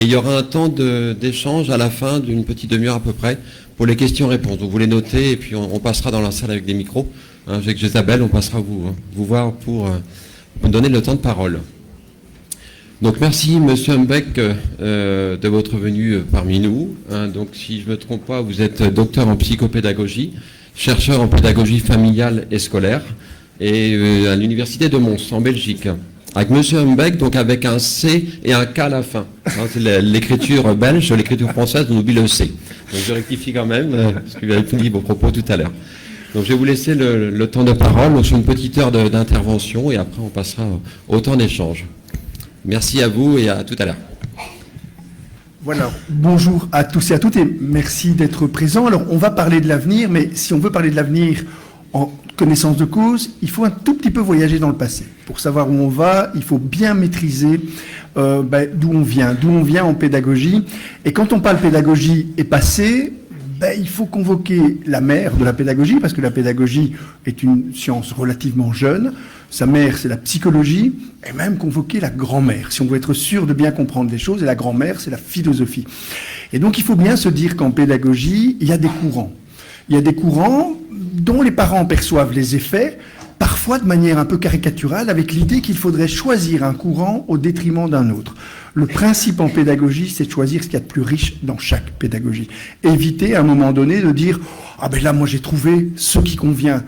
Il y aura un temps d'échange à la fin d'une petite demi-heure à peu près pour les questions-réponses. Donc vous les notez et puis on passera dans la salle avec des micros. Avec Isabelle, on passera vous voir pour vous donner le temps de parole. Donc merci Monsieur Humbeck de votre venue parmi nous. Donc si je ne me trompe pas, vous êtes docteur en psychopédagogie, chercheur en pédagogie familiale et scolaire et à l'université de Mons en Belgique. Avec Monsieur Humbeck, donc avec un C et un K à la fin. C'est l'écriture belge, l'écriture française, on oublie le C. Donc je rectifie quand même, parce que vous avez fini vos propos tout à l'heure. Donc je vais vous laisser le temps de parole, donc sur une petite heure d'intervention, et après on passera au temps d'échange. Merci à vous et à tout à l'heure. Voilà, bonjour à tous et à toutes et merci d'être présents. Alors on va parler de l'avenir, mais si on veut parler de l'avenir en connaissance de cause, il faut un tout petit peu voyager dans le passé. Pour savoir où on va, il faut bien maîtriser d'où on vient en pédagogie. Et quand on parle pédagogie et passé, il faut convoquer la mère de la pédagogie, parce que la pédagogie est une science relativement jeune. Sa mère, c'est la psychologie, et même convoquer la grand-mère, si on veut être sûr de bien comprendre les choses. Et la grand-mère, c'est la philosophie. Et donc, il faut bien se dire qu'en pédagogie, il y a des courants. Il y a des courants dont les parents perçoivent les effets, parfois de manière un peu caricaturale, avec l'idée qu'il faudrait choisir un courant au détriment d'un autre. Le principe en pédagogie, c'est de choisir ce qu'il y a de plus riche dans chaque pédagogie. Éviter à un moment donné de dire « Ah ben là, moi j'ai trouvé ce qui convient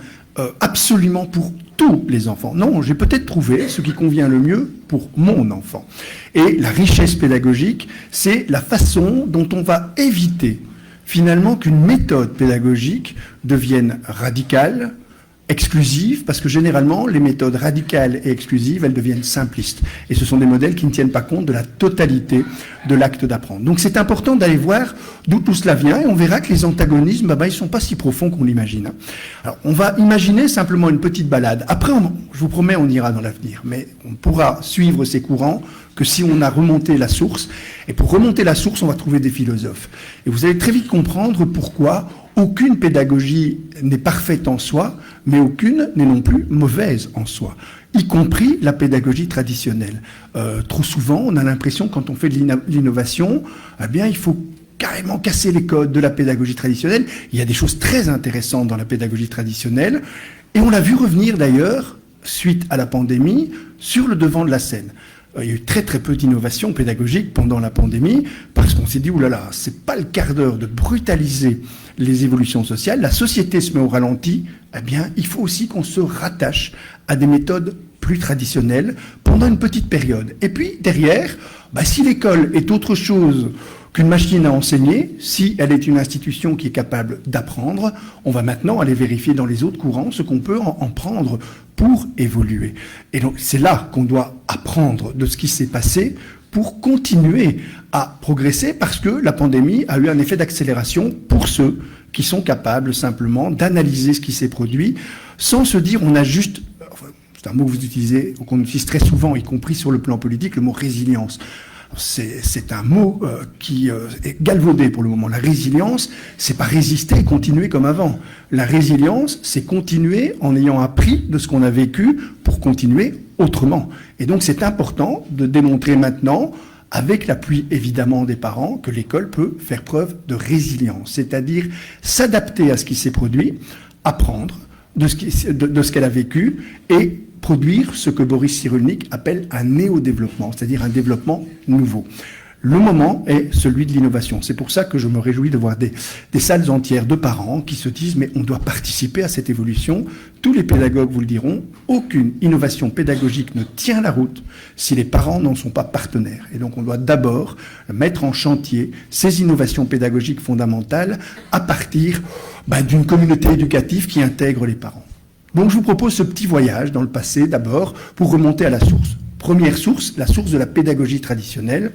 absolument pour tous les enfants. » Non, j'ai peut-être trouvé ce qui convient le mieux pour mon enfant. Et la richesse pédagogique, c'est la façon dont on va éviter finalement qu'une méthode pédagogique devienne radicale, exclusive, parce que généralement, les méthodes radicales et exclusives, elles deviennent simplistes. Et ce sont des modèles qui ne tiennent pas compte de la totalité de l'acte d'apprendre. Donc c'est important d'aller voir d'où tout cela vient, et on verra que les antagonismes, ils ne sont pas si profonds qu'on l'imagine. Alors, on va imaginer simplement une petite balade. Après, je vous promets, on ira dans l'avenir, mais on pourra suivre ces courants que si on a remonté la source. Et pour remonter la source, on va trouver des philosophes. Et vous allez très vite comprendre pourquoi aucune pédagogie n'est parfaite en soi, mais aucune n'est non plus mauvaise en soi, y compris la pédagogie traditionnelle. Trop souvent, on a l'impression, quand on fait de l'innovation, il faut carrément casser les codes de la pédagogie traditionnelle. Il y a des choses très intéressantes dans la pédagogie traditionnelle, et on l'a vu revenir d'ailleurs, suite à la pandémie, sur le devant de la scène. Il y a eu très très peu d'innovation pédagogique pendant la pandémie, parce qu'on s'est dit, oulala, c'est pas le quart d'heure de brutaliser les évolutions sociales, la société se met au ralenti, il faut aussi qu'on se rattache à des méthodes plus traditionnelles pendant une petite période. Et puis derrière, si l'école est autre chose qu'une machine à enseigner, si elle est une institution qui est capable d'apprendre, on va maintenant aller vérifier dans les autres courants ce qu'on peut en prendre pour évoluer. Et donc c'est là qu'on doit apprendre de ce qui s'est passé pour continuer à progresser, parce que la pandémie a eu un effet d'accélération pour ceux qui sont capables simplement d'analyser ce qui s'est produit, sans se dire on a juste, c'est un mot que vous utilisez, qu'on utilise très souvent, y compris sur le plan politique, le mot résilience. C'est un mot qui est galvaudé pour le moment. La résilience, c'est pas résister et continuer comme avant. La résilience, c'est continuer en ayant appris de ce qu'on a vécu pour continuer autrement. Et donc c'est important de démontrer maintenant, avec l'appui évidemment des parents, que l'école peut faire preuve de résilience, c'est-à-dire s'adapter à ce qui s'est produit, apprendre de ce qu'elle a vécu et produire ce que Boris Cyrulnik appelle un néo-développement, c'est-à-dire un développement nouveau. Le moment est celui de l'innovation. C'est pour ça que je me réjouis de voir des salles entières de parents qui se disent « mais on doit participer à cette évolution ». Tous les pédagogues vous le diront, aucune innovation pédagogique ne tient la route si les parents n'en sont pas partenaires. Et donc on doit d'abord mettre en chantier ces innovations pédagogiques fondamentales à partir d'une communauté éducative qui intègre les parents. Donc je vous propose ce petit voyage dans le passé d'abord pour remonter à la source. Première source, la source de la pédagogie traditionnelle,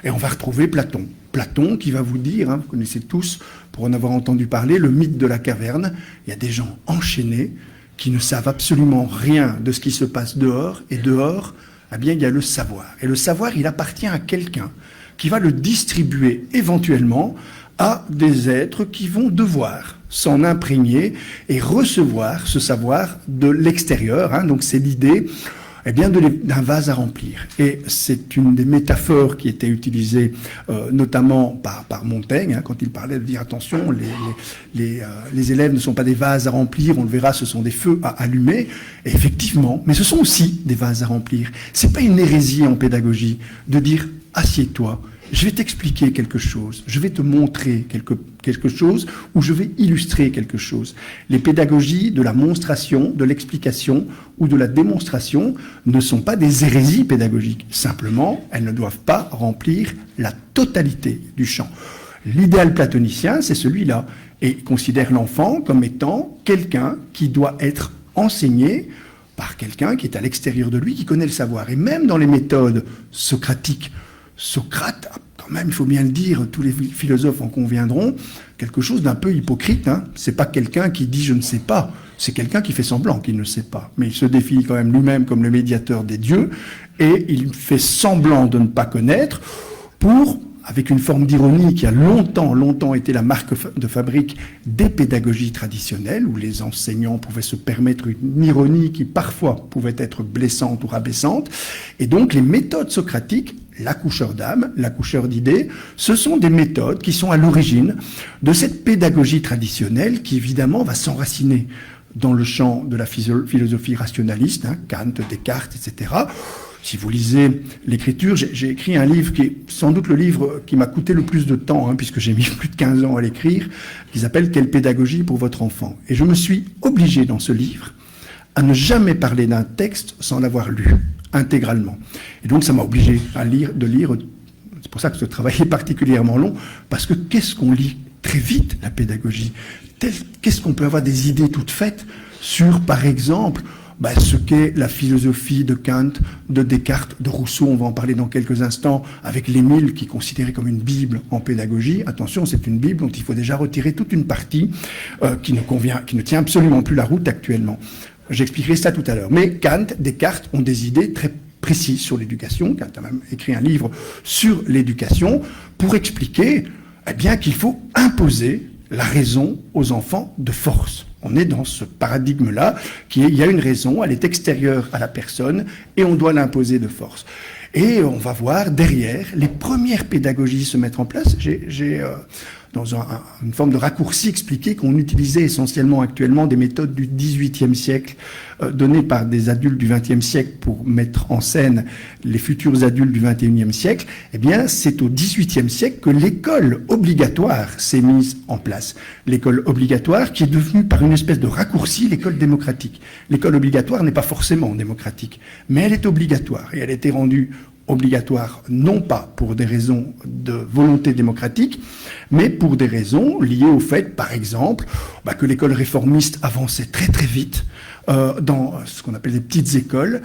et on va retrouver Platon. Platon qui va vous dire, vous connaissez tous, pour en avoir entendu parler, le mythe de la caverne. Il y a des gens enchaînés qui ne savent absolument rien de ce qui se passe dehors, et dehors, il y a le savoir. Et le savoir, il appartient à quelqu'un qui va le distribuer éventuellement à des êtres qui vont devoir s'en imprégner et recevoir ce savoir de l'extérieur. Donc c'est l'idée eh bien, d'un vase à remplir. Et c'est une des métaphores qui était utilisée notamment par Montaigne, hein, quand il parlait de dire attention, les élèves ne sont pas des vases à remplir, on le verra, ce sont des feux à allumer. Et effectivement, mais ce sont aussi des vases à remplir. C'est pas une hérésie en pédagogie de dire assieds-toi. Je vais t'expliquer quelque chose, je vais te montrer quelque chose ou je vais illustrer quelque chose. Les pédagogies de la monstration, de l'explication ou de la démonstration ne sont pas des hérésies pédagogiques. Simplement, elles ne doivent pas remplir la totalité du champ. L'idéal platonicien, c'est celui-là, et considère l'enfant comme étant quelqu'un qui doit être enseigné par quelqu'un qui est à l'extérieur de lui, qui connaît le savoir. Et même dans les méthodes socratiques, Socrate, quand même, il faut bien le dire, tous les philosophes en conviendront, quelque chose d'un peu hypocrite. Hein. C'est pas quelqu'un qui dit « je ne sais pas », c'est quelqu'un qui fait semblant qu'il ne sait pas. Mais il se définit quand même lui-même comme le médiateur des dieux, et il fait semblant de ne pas connaître pour, avec une forme d'ironie qui a longtemps été la marque de fabrique des pédagogies traditionnelles, où les enseignants pouvaient se permettre une ironie qui parfois pouvait être blessante ou rabaissante. Et donc les méthodes socratiques, l'accoucheur d'âme, l'accoucheur d'idées, ce sont des méthodes qui sont à l'origine de cette pédagogie traditionnelle qui évidemment va s'enraciner dans le champ de la philosophie rationaliste, hein, Kant, Descartes, etc. Si vous lisez l'écriture, j'ai écrit un livre qui est sans doute le livre qui m'a coûté le plus de temps, hein, puisque j'ai mis plus de 15 ans à l'écrire, qui s'appelle « Quelle pédagogie pour votre enfant ?» Et je me suis obligé dans ce livre à ne jamais parler d'un texte sans l'avoir lu intégralement. Et donc ça m'a obligé de lire, c'est pour ça que ce travail est particulièrement long, parce que qu'est-ce qu'on lit très vite, la pédagogie? Qu'est-ce qu'on peut avoir des idées toutes faites sur, par exemple, ce qu'est la philosophie de Kant, de Descartes, de Rousseau, on va en parler dans quelques instants, avec l'Émile qui est considéré comme une Bible en pédagogie. Attention, c'est une Bible dont il faut déjà retirer toute une partie qui ne tient absolument plus la route actuellement. J'expliquerai ça tout à l'heure. Mais Kant, Descartes ont des idées très précises sur l'éducation. Kant a même écrit un livre sur l'éducation pour expliquer qu'il faut imposer la raison aux enfants de force. On est dans ce paradigme-là, il y a une raison, elle est extérieure à la personne, et on doit l'imposer de force. Et on va voir derrière les premières pédagogies se mettre en place. J'ai dans une forme de raccourci expliqué qu'on utilisait essentiellement actuellement des méthodes du XVIIIe siècle données par des adultes du XXe siècle pour mettre en scène les futurs adultes du XXIe siècle. Eh bien, c'est au XVIIIe siècle que l'école obligatoire s'est mise en place. L'école obligatoire qui est devenue par une espèce de raccourci l'école démocratique. L'école obligatoire n'est pas forcément démocratique, mais elle est obligatoire et elle a été rendue obligatoire, non pas pour des raisons de volonté démocratique, mais pour des raisons liées au fait, par exemple, que l'école réformiste avançait très très vite dans ce qu'on appelle les petites écoles,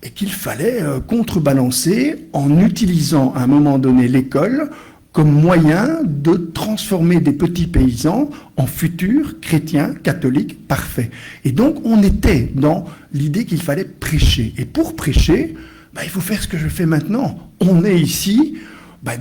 et qu'il fallait contrebalancer en utilisant à un moment donné l'école comme moyen de transformer des petits paysans en futurs chrétiens catholiques parfaits. Et donc on était dans l'idée qu'il fallait prêcher. Et pour prêcher, il faut faire ce que je fais maintenant. On est ici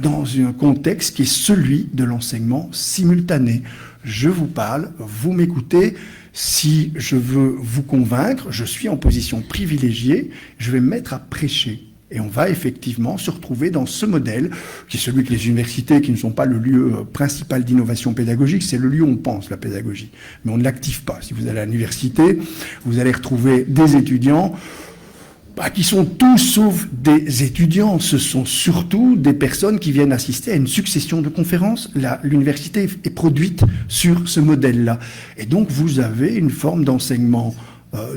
dans un contexte qui est celui de l'enseignement simultané. Je vous parle, vous m'écoutez. Si je veux vous convaincre, je suis en position privilégiée, je vais me mettre à prêcher. Et on va effectivement se retrouver dans ce modèle, qui est celui que les universités, qui ne sont pas le lieu principal d'innovation pédagogique, c'est le lieu où on pense la pédagogie. Mais on ne l'active pas. Si vous allez à l'université, vous allez retrouver des étudiants qui sont tous sauf des étudiants. Ce sont surtout des personnes qui viennent assister à une succession de conférences. L'université est produite sur ce modèle-là. Et donc, vous avez une forme d'enseignement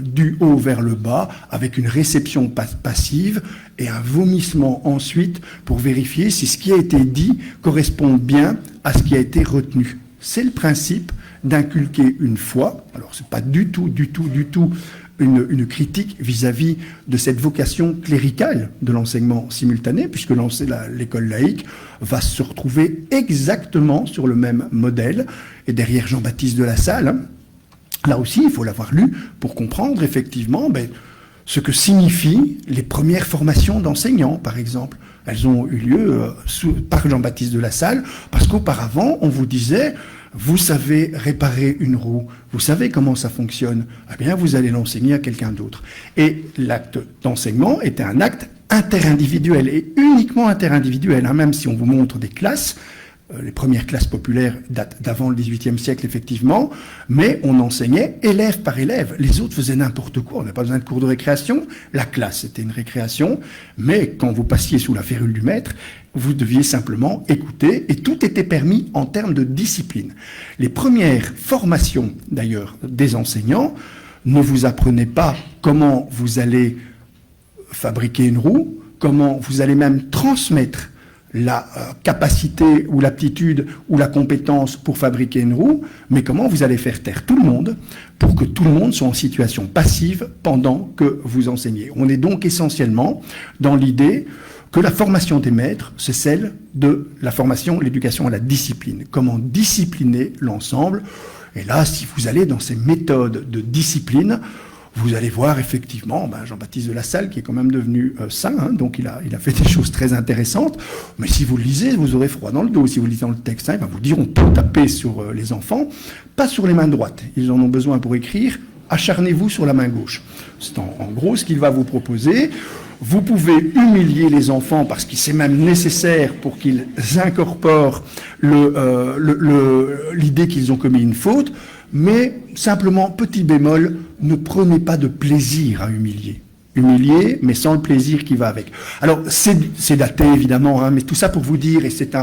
du haut vers le bas, avec une réception passive et un vomissement ensuite pour vérifier si ce qui a été dit correspond bien à ce qui a été retenu. C'est le principe d'inculquer une foi. Alors, c'est pas du tout une critique vis-à-vis de cette vocation cléricale de l'enseignement simultané, puisque l'école laïque va se retrouver exactement sur le même modèle. Et derrière Jean-Baptiste de La Salle, là aussi, il faut l'avoir lu pour comprendre effectivement ce que signifient les premières formations d'enseignants, par exemple. Elles ont eu lieu par Jean-Baptiste de La Salle, parce qu'auparavant, on vous disait, vous savez réparer une roue, vous savez comment ça fonctionne, eh bien vous allez l'enseigner à quelqu'un d'autre. Et l'acte d'enseignement était un acte interindividuel, et uniquement interindividuel, hein, même si on vous montre des classes. Les premières classes populaires datent d'avant le XVIIIe siècle, effectivement, mais on enseignait élève par élève. Les autres faisaient n'importe quoi, on n'a pas besoin de cours de récréation. La classe était une récréation, mais quand vous passiez sous la férule du maître, vous deviez simplement écouter, et tout était permis en termes de discipline. Les premières formations, d'ailleurs, des enseignants ne vous apprenaient pas comment vous allez fabriquer une roue, comment vous allez même transmettre la capacité ou l'aptitude ou la compétence pour fabriquer une roue, mais comment vous allez faire taire tout le monde pour que tout le monde soit en situation passive pendant que vous enseignez. On est donc essentiellement dans l'idée que la formation des maîtres, c'est celle de la formation, l'éducation à la discipline. Comment discipliner l'ensemble. Et là, si vous allez dans ces méthodes de discipline, vous allez voir effectivement Jean-Baptiste de La Salle, qui est quand même devenu saint, hein, donc il a fait des choses très intéressantes, mais si vous le lisez, vous aurez froid dans le dos. Si vous lisez dans le texte, hein, il va vous dire on peut taper sur les enfants, pas sur les mains droites, ils en ont besoin pour écrire, acharnez-vous sur la main gauche. C'est en gros ce qu'il va vous proposer. Vous pouvez humilier les enfants parce que c'est même nécessaire pour qu'ils incorporent l'idée qu'ils ont commis une faute, mais simplement, petit bémol, ne prenez pas de plaisir à humilier. Humilier, mais sans le plaisir qui va avec. Alors, c'est daté, évidemment, hein, mais tout ça pour vous dire, et c'est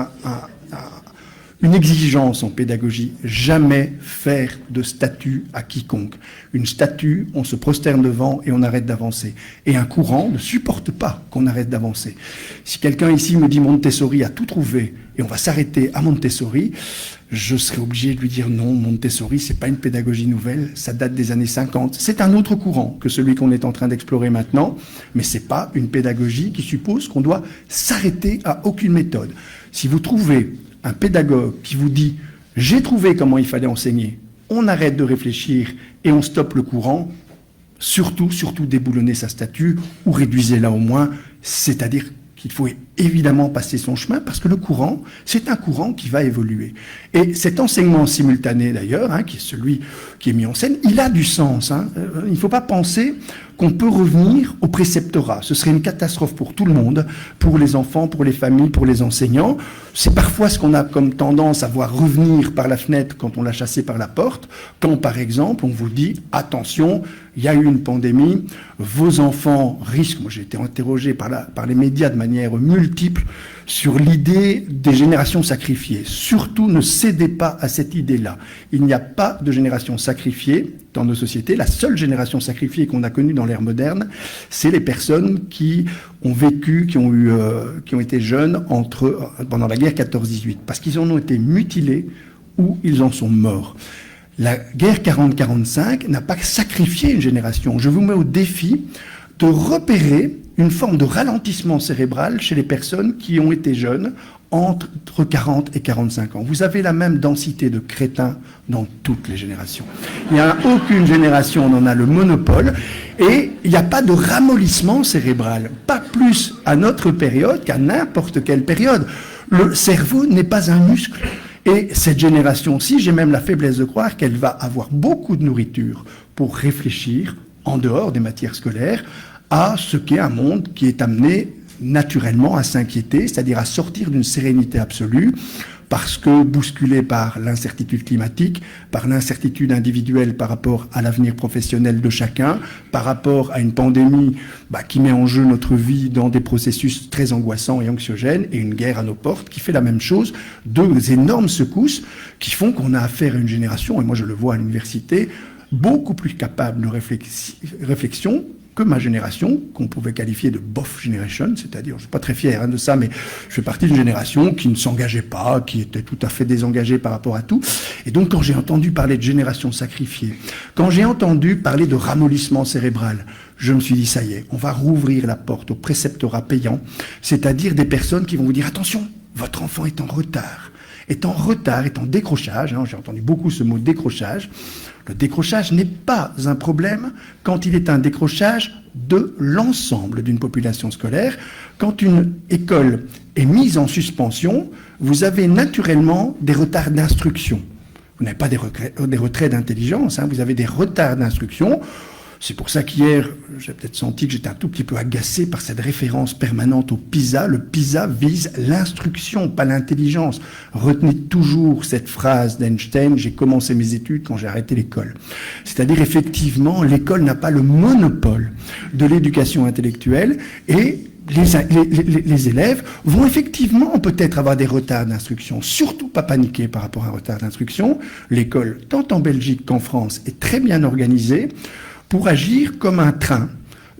une exigence en pédagogie, jamais faire de statue à quiconque. Une statue, on se prosterne devant et on arrête d'avancer. Et un courant ne supporte pas qu'on arrête d'avancer. Si quelqu'un ici me dit Montessori a tout trouvé et on va s'arrêter à Montessori, je serais obligé de lui dire non, Montessori, c'est pas une pédagogie nouvelle, ça date des années 50. C'est un autre courant que celui qu'on est en train d'explorer maintenant, mais c'est pas une pédagogie qui suppose qu'on doit s'arrêter à aucune méthode. Si vous trouvez un pédagogue qui vous dit « j'ai trouvé comment il fallait enseigner », on arrête de réfléchir et on stoppe le courant, surtout déboulonnez sa statue ou réduisez-la au moins, c'est-à-dire qu'il faut évidemment passer son chemin parce que le courant, c'est un courant qui va évoluer. Et cet enseignement simultané d'ailleurs, hein, qui est celui qui est mis en scène, il a du sens. Hein. Il ne faut pas penser qu'on peut revenir au préceptorat. Ce serait une catastrophe pour tout le monde, pour les enfants, pour les familles, pour les enseignants. C'est parfois ce qu'on a comme tendance à voir revenir par la fenêtre quand on l'a chassé par la porte, quand par exemple on vous dit « attention, il y a eu une pandémie, vos enfants risquent », moi j'ai été interrogé par les médias de manière multiple sur l'idée des générations sacrifiées. Surtout ne cédez pas à cette idée-là. Il n'y a pas de génération sacrifiée dans nos sociétés. La seule génération sacrifiée qu'on a connue dans l'ère moderne, c'est les personnes qui ont vécu, qui ont été jeunes pendant la guerre 14-18, parce qu'ils en ont été mutilés ou ils en sont morts. La guerre 40-45 n'a pas sacrifié une génération. Je vous mets au défi de repérer une forme de ralentissement cérébral chez les personnes qui ont été jeunes entre 40 et 45 ans. Vous avez la même densité de crétins dans toutes les générations. Il n'y a aucune génération, on en a le monopole, et il n'y a pas de ramollissement cérébral, pas plus à notre période qu'à n'importe quelle période. Le cerveau n'est pas un muscle. Et cette génération-ci, j'ai même la faiblesse de croire qu'elle va avoir beaucoup de nourriture pour réfléchir, en dehors des matières scolaires, à ce qu'est un monde qui est amené naturellement à s'inquiéter, c'est-à-dire à sortir d'une sérénité absolue, parce que bousculé par l'incertitude climatique, par l'incertitude individuelle par rapport à l'avenir professionnel de chacun, par rapport à une pandémie qui met en jeu notre vie dans des processus très angoissants et anxiogènes, et une guerre à nos portes qui fait la même chose, deux énormes secousses qui font qu'on a affaire à une génération, et moi je le vois à l'université, beaucoup plus capable de réflexion que ma génération, qu'on pouvait qualifier de bof generation, c'est-à-dire, je ne suis pas très fier de ça, mais je fais partie d'une génération qui ne s'engageait pas, qui était tout à fait désengagée par rapport à tout. Et donc, quand j'ai entendu parler de génération sacrifiée, quand j'ai entendu parler de ramollissement cérébral, je me suis dit, ça y est, on va rouvrir la porte au préceptorat payant, c'est-à-dire des personnes qui vont vous dire, attention, votre enfant est en retard, est en décrochage, hein, j'ai entendu beaucoup ce mot décrochage. Le décrochage n'est pas un problème quand il est un décrochage de l'ensemble d'une population scolaire. Quand une école est mise en suspension, vous avez naturellement des retards d'instruction. Vous n'avez pas des retraits d'intelligence, hein, vous avez des retards d'instruction. C'est pour ça qu'hier, j'ai peut-être senti que j'étais un tout petit peu agacé par cette référence permanente au PISA. Le PISA vise l'instruction, pas l'intelligence. Retenez toujours cette phrase d'Einstein, j'ai commencé mes études quand j'ai arrêté l'école. C'est-à-dire, effectivement, l'école n'a pas le monopole de l'éducation intellectuelle et les élèves vont effectivement peut-être avoir des retards d'instruction, surtout pas paniquer par rapport à un retard d'instruction. L'école, tant en Belgique qu'en France, est très bien organisée pour agir comme un train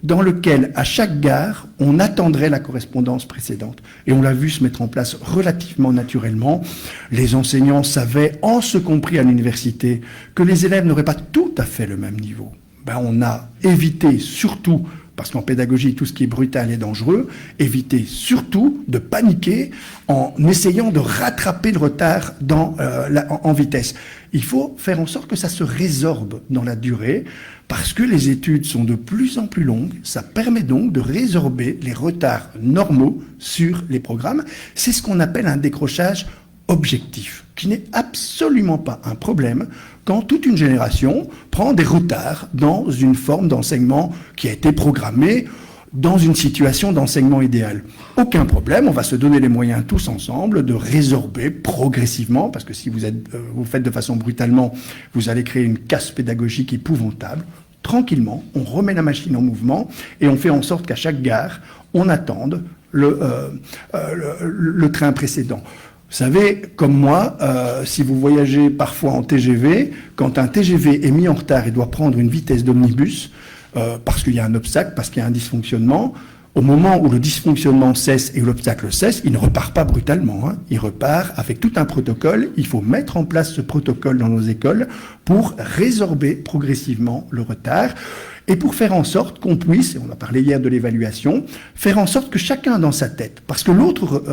dans lequel, à chaque gare, on attendrait la correspondance précédente. Et on l'a vu se mettre en place relativement naturellement. Les enseignants savaient, en ce compris à l'université, que les élèves n'auraient pas tout à fait le même niveau. On a évité surtout, parce qu'en pédagogie, tout ce qui est brutal est dangereux, éviter surtout de paniquer en essayant de rattraper le retard en vitesse. Il faut faire en sorte que ça se résorbe dans la durée, parce que les études sont de plus en plus longues. Ça permet donc de résorber les retards normaux sur les programmes. C'est ce qu'on appelle un décrochage objectif, qui n'est absolument pas un problème quand toute une génération prend des retards dans une forme d'enseignement qui a été programmée dans une situation d'enseignement idéal. Aucun problème, on va se donner les moyens tous ensemble de résorber progressivement, parce que si vous faites de façon brutalement, vous allez créer une casse pédagogique épouvantable. Tranquillement, on remet la machine en mouvement et on fait en sorte qu'à chaque gare, on attende le train précédent. Vous savez, comme moi, si vous voyagez parfois en TGV, quand un TGV est mis en retard et doit prendre une vitesse d'omnibus, parce qu'il y a un obstacle, parce qu'il y a un dysfonctionnement, au moment où le dysfonctionnement cesse et où l'obstacle cesse, il ne repart pas brutalement, hein. Il repart avec tout un protocole. Il faut mettre en place ce protocole dans nos écoles pour résorber progressivement le retard et pour faire en sorte qu'on puisse, et on a parlé hier de l'évaluation, faire en sorte que chacun dans sa tête, parce que l'autre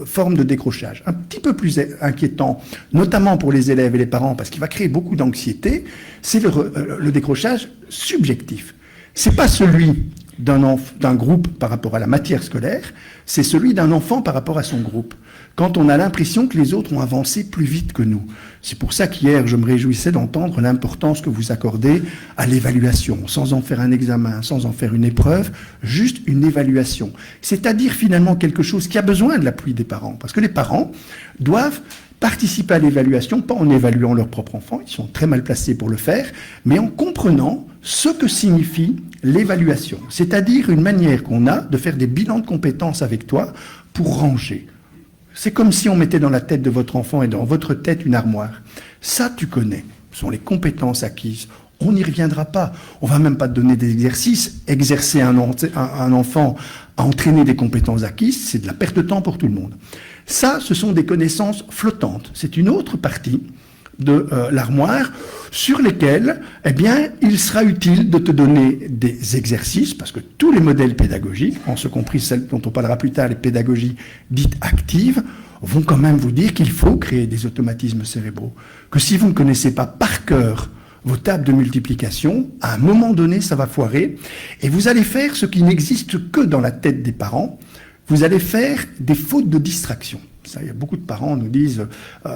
forme de décrochage, un petit peu plus inquiétant, notamment pour les élèves et les parents, parce qu'il va créer beaucoup d'anxiété, c'est le décrochage subjectif. C'est pas celui d'un groupe par rapport à la matière scolaire, c'est celui d'un enfant par rapport à son groupe. Quand on a l'impression que les autres ont avancé plus vite que nous. C'est pour ça qu'hier, je me réjouissais d'entendre l'importance que vous accordez à l'évaluation, sans en faire un examen, sans en faire une épreuve, juste une évaluation. C'est-à-dire finalement quelque chose qui a besoin de l'appui des parents, parce que les parents doivent participer à l'évaluation, pas en évaluant leur propre enfant, ils sont très mal placés pour le faire, mais en comprenant ce que signifie l'évaluation. C'est-à-dire une manière qu'on a de faire des bilans de compétences avec toi pour ranger. C'est comme si on mettait dans la tête de votre enfant et dans votre tête une armoire. Ça, tu connais. Ce sont les compétences acquises. On n'y reviendra pas. On va même pas te donner des exercices. Exercer un enfant à entraîner des compétences acquises, c'est de la perte de temps pour tout le monde. Ça, ce sont des connaissances flottantes. C'est une autre partie de l'armoire sur lesquelles, eh bien, il sera utile de te donner des exercices, parce que tous les modèles pédagogiques, en ce compris celles dont on parlera plus tard, les pédagogies dites actives, vont quand même vous dire qu'il faut créer des automatismes cérébraux. Que si vous ne connaissez pas par cœur vos tables de multiplication, à un moment donné, ça va foirer, et vous allez faire ce qui n'existe que dans la tête des parents, vous allez faire des fautes de distraction. Ça, il y a beaucoup de parents nous disent,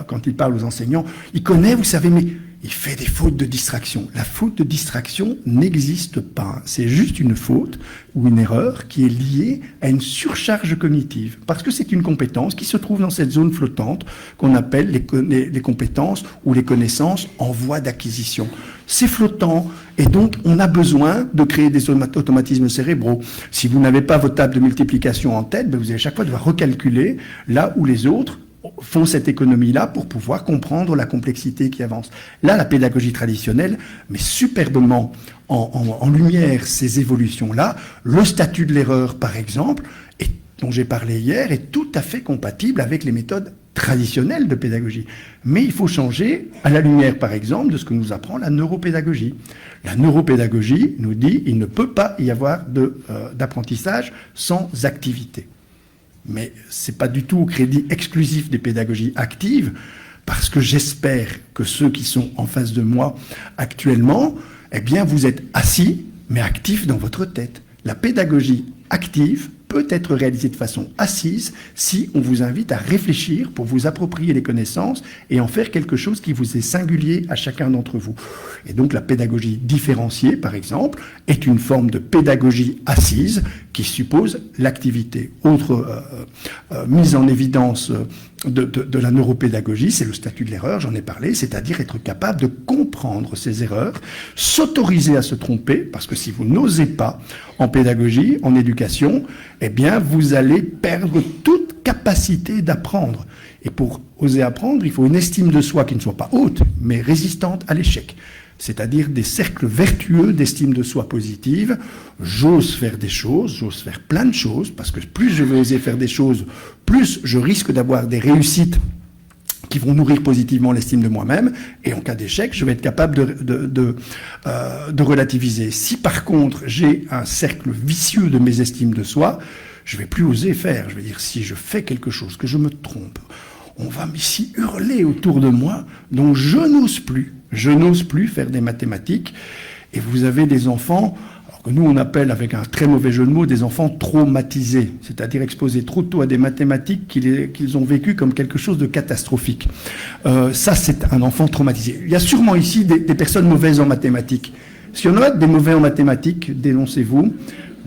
quand ils parlent aux enseignants, il connaît, vous savez, mais il fait des fautes de distraction. La faute de distraction n'existe pas. C'est juste une faute ou une erreur qui est liée à une surcharge cognitive. Parce que c'est une compétence qui se trouve dans cette zone flottante qu'on appelle les compétences ou les connaissances en voie d'acquisition. C'est flottant et donc on a besoin de créer des automatismes cérébraux. Si vous n'avez pas votre table de multiplication en tête, vous allez chaque fois devoir recalculer là où les autres font cette économie-là pour pouvoir comprendre la complexité qui avance. Là, la pédagogie traditionnelle met superbement en lumière ces évolutions-là. Le statut de l'erreur, par exemple, dont j'ai parlé hier, est tout à fait compatible avec les méthodes traditionnelles de pédagogie. Mais il faut changer à la lumière, par exemple, de ce que nous apprend la neuropédagogie. La neuropédagogie nous dit qu'il ne peut pas y avoir d'apprentissage sans activité. Mais ce n'est pas du tout au crédit exclusif des pédagogies actives, parce que j'espère que ceux qui sont en face de moi actuellement, eh bien, vous êtes assis, mais actifs dans votre tête. La pédagogie active peut être réalisé de façon assise si on vous invite à réfléchir pour vous approprier les connaissances et en faire quelque chose qui vous est singulier à chacun d'entre vous. Et donc la pédagogie différenciée, par exemple, est une forme de pédagogie assise qui suppose l'activité. Autre mise en évidence de la neuropédagogie, c'est le statut de l'erreur, j'en ai parlé, c'est-à-dire être capable de comprendre ses erreurs, s'autoriser à se tromper, parce que si vous n'osez pas en pédagogie, en éducation, eh bien vous allez perdre toute capacité d'apprendre. Et pour oser apprendre, il faut une estime de soi qui ne soit pas haute, mais résistante à l'échec. C'est-à-dire des cercles vertueux d'estime de soi positive. J'ose faire des choses, j'ose faire plein de choses, parce que plus je vais oser faire des choses, plus je risque d'avoir des réussites qui vont nourrir positivement l'estime de moi-même, et en cas d'échec, je vais être capable de relativiser. Si par contre, j'ai un cercle vicieux de mésestime de soi, je vais plus oser faire. Je vais dire, si je fais quelque chose, que je me trompe, on va ici hurler autour de moi, donc je n'ose plus faire des mathématiques, et vous avez des enfants, alors que nous on appelle avec un très mauvais jeu de mots, des enfants traumatisés, c'est-à-dire exposés trop tôt à des mathématiques qu'ils ont vécues comme quelque chose de catastrophique. Ça c'est un enfant traumatisé. Il y a sûrement ici des personnes mauvaises en mathématiques. S'il y en a des mauvais en mathématiques, dénoncez-vous.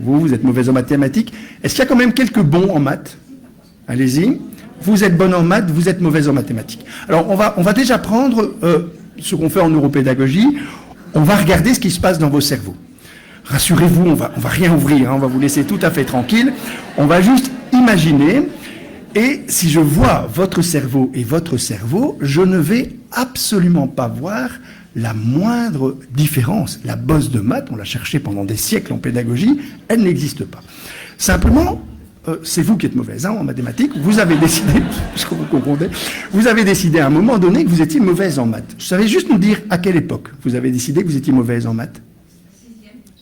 Vous êtes mauvais en mathématiques. Est-ce qu'il y a quand même quelques bons en maths? Allez-y. Vous êtes bon en maths, vous êtes mauvais en mathématiques. Alors, on va déjà prendre ce qu'on fait en neuropédagogie. On va regarder ce qui se passe dans vos cerveaux. Rassurez-vous, on va rien ouvrir, hein, on va vous laisser tout à fait tranquille. On va juste imaginer. Et si je vois votre cerveau et votre cerveau, je ne vais absolument pas voir la moindre différence. La bosse de maths, on l'a cherchée pendant des siècles en pédagogie, elle n'existe pas. Simplement, c'est vous qui êtes mauvaise en mathématiques, vous avez décidé, je crois que vous comprenez, vous avez décidé à un moment donné que vous étiez mauvaise en maths. Vous savez juste nous dire à quelle époque vous avez décidé que vous étiez mauvaise en maths?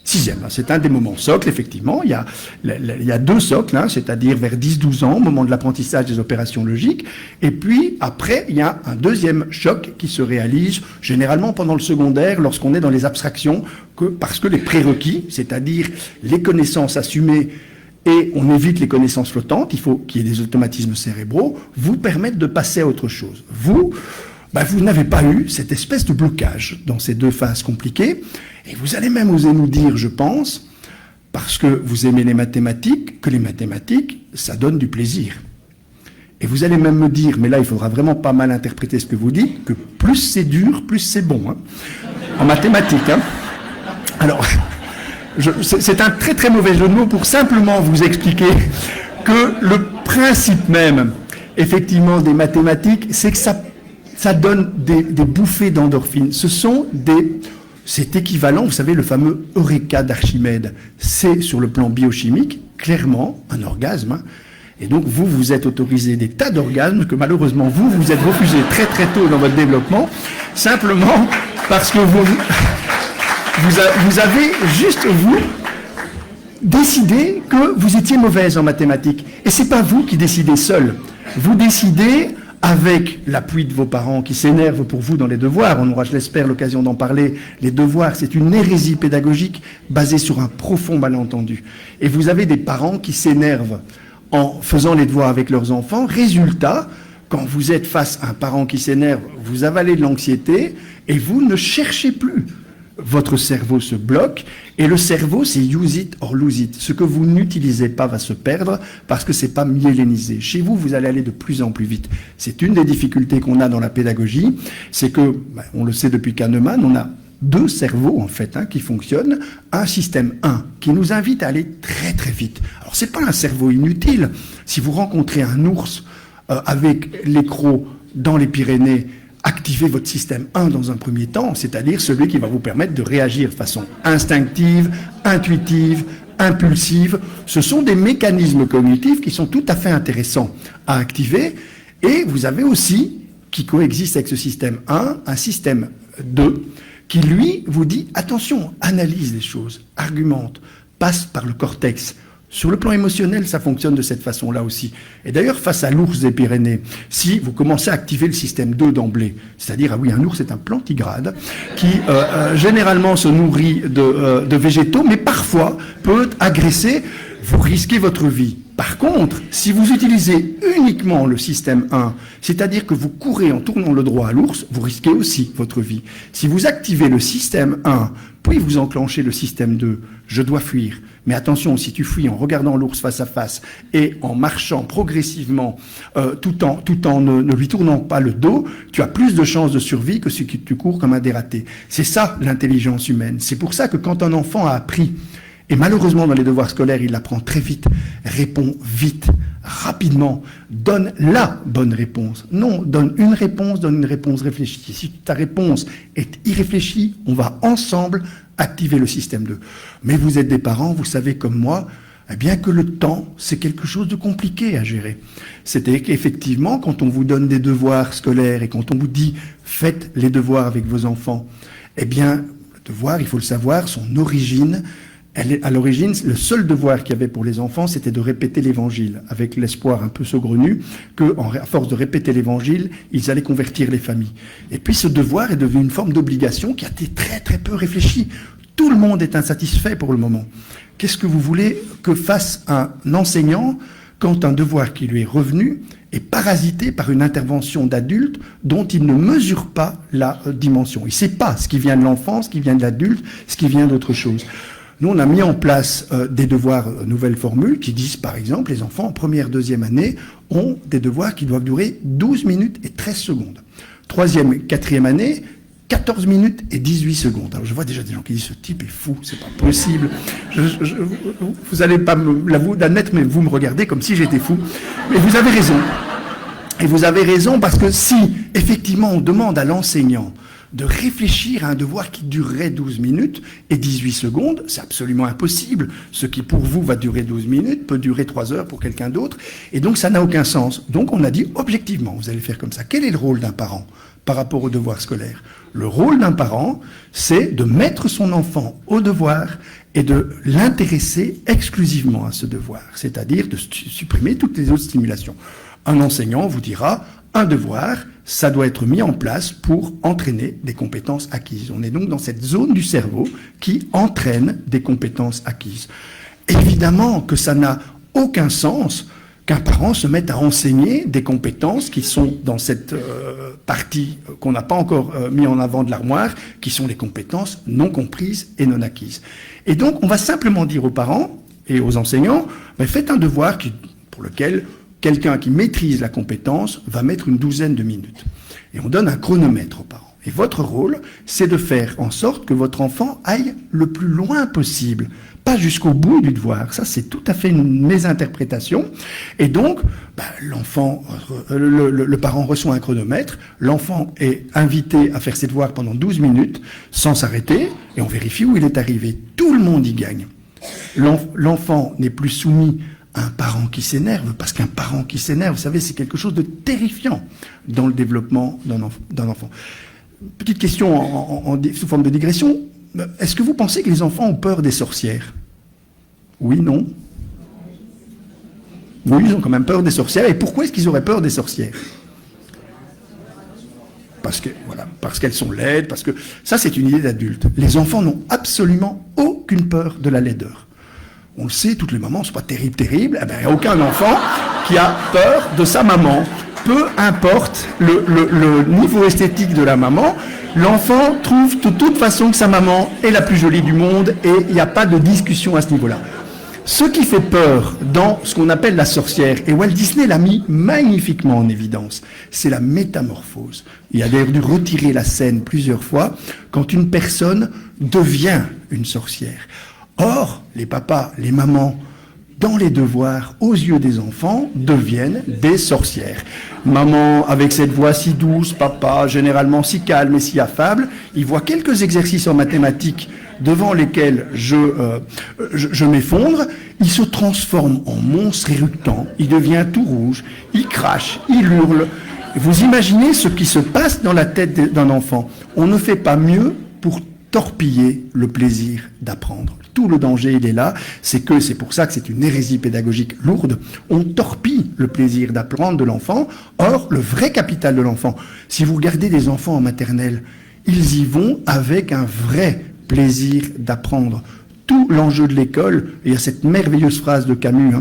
Sixième, c'est un des moments socles, effectivement. Il y a deux socles, hein, c'est-à-dire vers 10-12 ans, au moment de l'apprentissage des opérations logiques. Et puis, après, il y a un deuxième choc qui se réalise généralement pendant le secondaire, lorsqu'on est dans les abstractions, parce que les prérequis, c'est-à-dire les connaissances assumées, et on évite les connaissances flottantes, il faut qu'il y ait des automatismes cérébraux, vous permettent de passer à autre chose. Vous n'avez pas eu cette espèce de blocage dans ces deux phases compliquées, et vous allez même oser nous dire, je pense, parce que vous aimez les mathématiques, que les mathématiques, ça donne du plaisir. Et vous allez même me dire, mais là, il faudra vraiment pas mal interpréter ce que vous dites, que plus c'est dur, plus c'est bon, hein, en mathématiques. Hein. Alors, c'est un très très mauvais jeu de mots pour simplement vous expliquer que le principe même, effectivement, des mathématiques, c'est que ça donne des bouffées d'endorphines. C'est équivalent, vous savez, le fameux Eureka d'Archimède. C'est, sur le plan biochimique, clairement un orgasme. Hein. Et donc, vous êtes autorisé des tas d'orgasmes que malheureusement, vous êtes refusé très très tôt dans votre développement, simplement parce que vous avez juste, décidé que vous étiez mauvaise en mathématiques. Et c'est pas vous qui décidez seul. Vous décidez avec l'appui de vos parents qui s'énervent pour vous dans les devoirs. On aura, je l'espère, l'occasion d'en parler. Les devoirs, c'est une hérésie pédagogique basée sur un profond malentendu. Et vous avez des parents qui s'énervent en faisant les devoirs avec leurs enfants. Résultat, quand vous êtes face à un parent qui s'énerve, vous avalez de l'anxiété et vous ne cherchez plus. Votre cerveau se bloque, et le cerveau, c'est use it or lose it. Ce que vous n'utilisez pas va se perdre parce que c'est pas myélénisé. Chez vous, vous allez aller de plus en plus vite. C'est une des difficultés qu'on a dans la pédagogie, c'est que, on le sait depuis Kahneman, on a deux cerveaux, en fait, hein, qui fonctionnent. Un système 1, qui nous invite à aller très très vite. Alors, c'est pas un cerveau inutile. Si vous rencontrez un ours avec les crocs dans les Pyrénées, activez votre système 1 dans un premier temps, c'est-à-dire celui qui va vous permettre de réagir de façon instinctive, intuitive, impulsive. Ce sont des mécanismes cognitifs qui sont tout à fait intéressants à activer. Et vous avez aussi, qui coexiste avec ce système 1, un système 2, qui lui vous dit, attention, analyse les choses, argumente, passe par le cortex. Sur le plan émotionnel, ça fonctionne de cette façon-là aussi. Et d'ailleurs, face à l'ours des Pyrénées, si vous commencez à activer le système 2 d'emblée, c'est-à-dire, ah oui, un ours est un plantigrade qui généralement se nourrit de végétaux, mais parfois peut agresser. vous risquez votre vie. Par contre, si vous utilisez uniquement le système 1, c'est-à-dire que vous courez en tournant le droit à l'ours, vous risquez aussi votre vie. Si vous activez le système 1, puis vous enclenchez le système 2, je dois fuir. Mais attention, si tu fuis en regardant l'ours face à face et en marchant progressivement, tout en ne lui tournant pas le dos, tu as plus de chances de survie que si tu cours comme un dératé. C'est ça l'intelligence humaine. C'est pour ça que quand un enfant a appris, et malheureusement dans les devoirs scolaires, il l'apprend très vite, répond vite, rapidement, donne la bonne réponse. Non, donne une réponse réfléchie. Si ta réponse est irréfléchie, on va ensemble activer le système 2. Mais vous êtes des parents, vous savez comme moi, eh bien que le temps, c'est quelque chose de compliqué à gérer. C'est-à-dire qu'effectivement, quand on vous donne des devoirs scolaires et quand on vous dit « faites les devoirs avec vos enfants », eh bien, le devoir, il faut le savoir, son origine, à l'origine, le seul devoir qu'il y avait pour les enfants, c'était de répéter l'évangile, avec l'espoir un peu saugrenu qu'à force de répéter l'évangile, ils allaient convertir les familles. Et puis ce devoir est devenu une forme d'obligation qui a été très très peu réfléchie. Tout le monde est insatisfait pour le moment. Qu'est-ce que vous voulez que fasse un enseignant quand un devoir qui lui est revenu est parasité par une intervention d'adulte dont il ne mesure pas la dimension. Il ne sait pas ce qui vient de l'enfant, ce qui vient de l'adulte, ce qui vient d'autre chose. Nous, on a mis en place des devoirs nouvelles formules qui disent, par exemple, les enfants en première, deuxième année ont des devoirs qui doivent durer 12 minutes et 13 secondes. Troisième, quatrième année, 14 minutes et 18 secondes. Alors, je vois déjà des gens qui disent, ce type est fou, c'est pas possible. Vous n'allez pas l'admettre, mais vous me regardez comme si j'étais fou. Mais vous avez raison. Et vous avez raison parce que si, effectivement, on demande à l'enseignant de réfléchir à un devoir qui durerait 12 minutes et 18 secondes, c'est absolument impossible. Ce qui pour vous va durer 12 minutes peut durer 3 heures pour quelqu'un d'autre, et donc ça n'a aucun sens. Donc on a dit objectivement, vous allez faire comme ça. Quel est le rôle d'un parent par rapport au devoir scolaire? Le rôle d'un parent, c'est de mettre son enfant au devoir et de l'intéresser exclusivement à ce devoir, c'est-à-dire de supprimer toutes les autres stimulations. Un enseignant vous dira, un devoir, ça doit être mis en place pour entraîner des compétences acquises. On est donc dans cette zone du cerveau qui entraîne des compétences acquises. Évidemment que ça n'a aucun sens qu'un parent se mette à enseigner des compétences qui sont dans cette partie qu'on n'a pas encore mis en avant de l'armoire, qui sont les compétences non comprises et non acquises. Et donc, on va simplement dire aux parents et aux enseignants, faites un devoir pour lequel quelqu'un qui maîtrise la compétence va mettre une douzaine de minutes. Et on donne un chronomètre aux parents. Et votre rôle, c'est de faire en sorte que votre enfant aille le plus loin possible, pas jusqu'au bout du devoir. Ça, c'est tout à fait une mésinterprétation. Et donc, le parent reçoit un chronomètre, l'enfant est invité à faire ses devoirs pendant 12 minutes, sans s'arrêter, et on vérifie où il est arrivé. Tout le monde y gagne. L'enfant n'est plus soumis un parent qui s'énerve, parce qu'un parent qui s'énerve, vous savez, c'est quelque chose de terrifiant dans le développement d'un enfant. Petite question sous forme de digression, est-ce que vous pensez que les enfants ont peur des sorcières? Oui, non? Oui, ils ont quand même peur des sorcières. Et pourquoi est-ce qu'ils auraient peur des sorcières? Parce qu'elles sont laides, parce que ça, c'est une idée d'adulte. Les enfants n'ont absolument aucune peur de la laideur. On le sait, toutes les mamans ne sont pas terribles. Il n'y a aucun enfant qui a peur de sa maman. Peu importe le niveau esthétique de la maman, l'enfant trouve de toute façon que sa maman est la plus jolie du monde et il n'y a pas de discussion à ce niveau-là. Ce qui fait peur dans ce qu'on appelle la sorcière, et Walt Disney l'a mis magnifiquement en évidence, c'est la métamorphose. Il a d'ailleurs dû retirer la scène plusieurs fois quand une personne devient une sorcière. Or, les papas, les mamans, dans les devoirs, aux yeux des enfants, deviennent des sorcières. Maman, avec cette voix si douce, papa, généralement si calme et si affable, il voit quelques exercices en mathématiques devant lesquels je m'effondre, il se transforme en monstre éructant, il devient tout rouge, il crache, il hurle. Vous imaginez ce qui se passe dans la tête d'un enfant. On ne fait pas mieux pour torpiller le plaisir d'apprendre. Tout le danger, il est là, c'est pour ça que c'est une hérésie pédagogique lourde. On torpille le plaisir d'apprendre de l'enfant. Or, le vrai capital de l'enfant, si vous regardez des enfants en maternelle, ils y vont avec un vrai plaisir d'apprendre. tout l'enjeu de l'école. Et il y a cette merveilleuse phrase de Camus,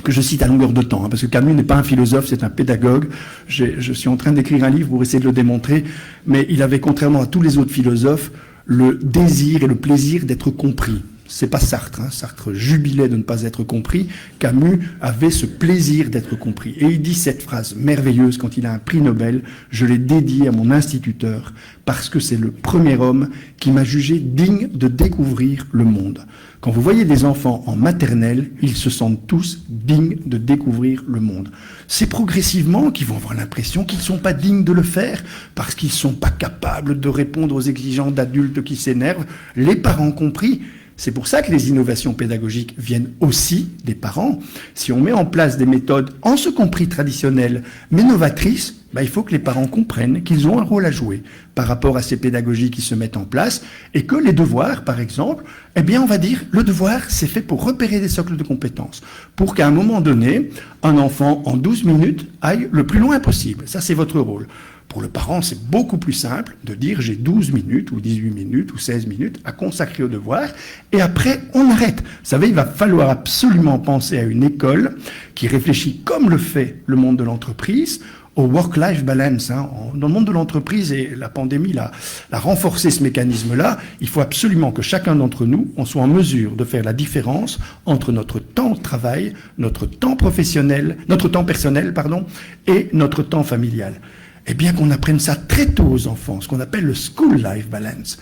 que je cite à longueur de temps, parce que Camus n'est pas un philosophe, c'est un pédagogue. Je suis en train d'écrire un livre pour essayer de le démontrer, mais il avait, contrairement à tous les autres philosophes, le désir et le plaisir d'être compris. C'est pas Sartre, Sartre jubilait de ne pas être compris. Camus avait ce plaisir d'être compris. Et il dit cette phrase merveilleuse quand il a un prix Nobel: je l'ai dédié à mon instituteur parce que c'est le premier homme qui m'a jugé digne de découvrir le monde. Quand vous voyez des enfants en maternelle, ils se sentent tous dignes de découvrir le monde. C'est progressivement qu'ils vont avoir l'impression qu'ils ne sont pas dignes de le faire parce qu'ils ne sont pas capables de répondre aux exigences d'adultes qui s'énervent, les parents compris. C'est pour ça que les innovations pédagogiques viennent aussi des parents. Si on met en place des méthodes, en ce compris traditionnelles, mais novatrices, il faut que les parents comprennent qu'ils ont un rôle à jouer par rapport à ces pédagogies qui se mettent en place, et que les devoirs, par exemple, on va dire, le devoir, c'est fait pour repérer des socles de compétences, pour qu'à un moment donné, un enfant, en 12 minutes, aille le plus loin possible. Ça, c'est votre rôle. Pour le parent, c'est beaucoup plus simple de dire j'ai 12 minutes ou 18 minutes ou 16 minutes à consacrer au devoir et après on arrête. Vous savez, il va falloir absolument penser à une école qui réfléchit comme le fait le monde de l'entreprise au work-life balance. Dans le monde de l'entreprise, et la pandémie l'a renforcé ce mécanisme-là, il faut absolument que chacun d'entre nous, on soit en mesure de faire la différence entre notre temps de travail, notre temps professionnel, notre temps personnel, et notre temps familial. Eh bien qu'on apprenne ça très tôt aux enfants, ce qu'on appelle le school life balance.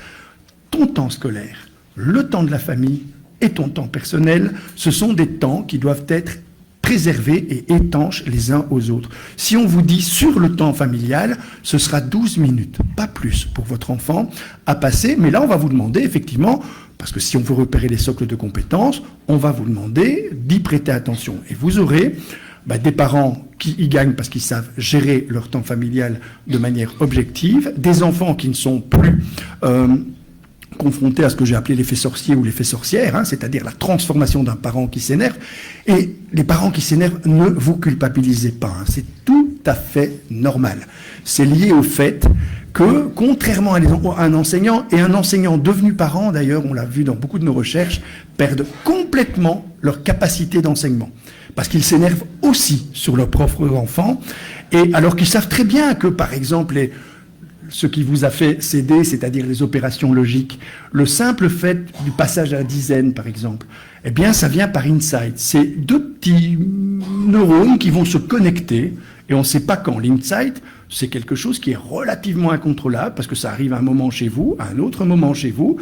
Ton temps scolaire, le temps de la famille et ton temps personnel, ce sont des temps qui doivent être préservés et étanches les uns aux autres. Si on vous dit sur le temps familial, ce sera 12 minutes, pas plus, pour votre enfant à passer. Mais là, on va vous demander effectivement, parce que si on veut repérer les socles de compétences, on va vous demander d'y prêter attention. Et vous aurez des parents qui y gagnent parce qu'ils savent gérer leur temps familial de manière objective, des enfants qui ne sont plus confrontés à ce que j'ai appelé l'effet sorcier ou l'effet sorcière, c'est-à-dire la transformation d'un parent qui s'énerve. Et les parents qui s'énervent, ne vous culpabilisez pas, c'est tout à fait normal. C'est lié au fait que, contrairement à un enseignant, et un enseignant devenu parent, d'ailleurs, on l'a vu dans beaucoup de nos recherches, perdent complètement leur capacité d'enseignement. Parce qu'ils s'énervent aussi sur leurs propres enfants, et alors qu'ils savent très bien que, par exemple, ce qui vous a fait céder, c'est-à-dire les opérations logiques, le simple fait du passage à la dizaine, par exemple, ça vient par insight. C'est deux petits neurones qui vont se connecter, et on ne sait pas quand. L'insight, c'est quelque chose qui est relativement incontrôlable, parce que ça arrive à un moment chez vous, à un autre moment chez vous,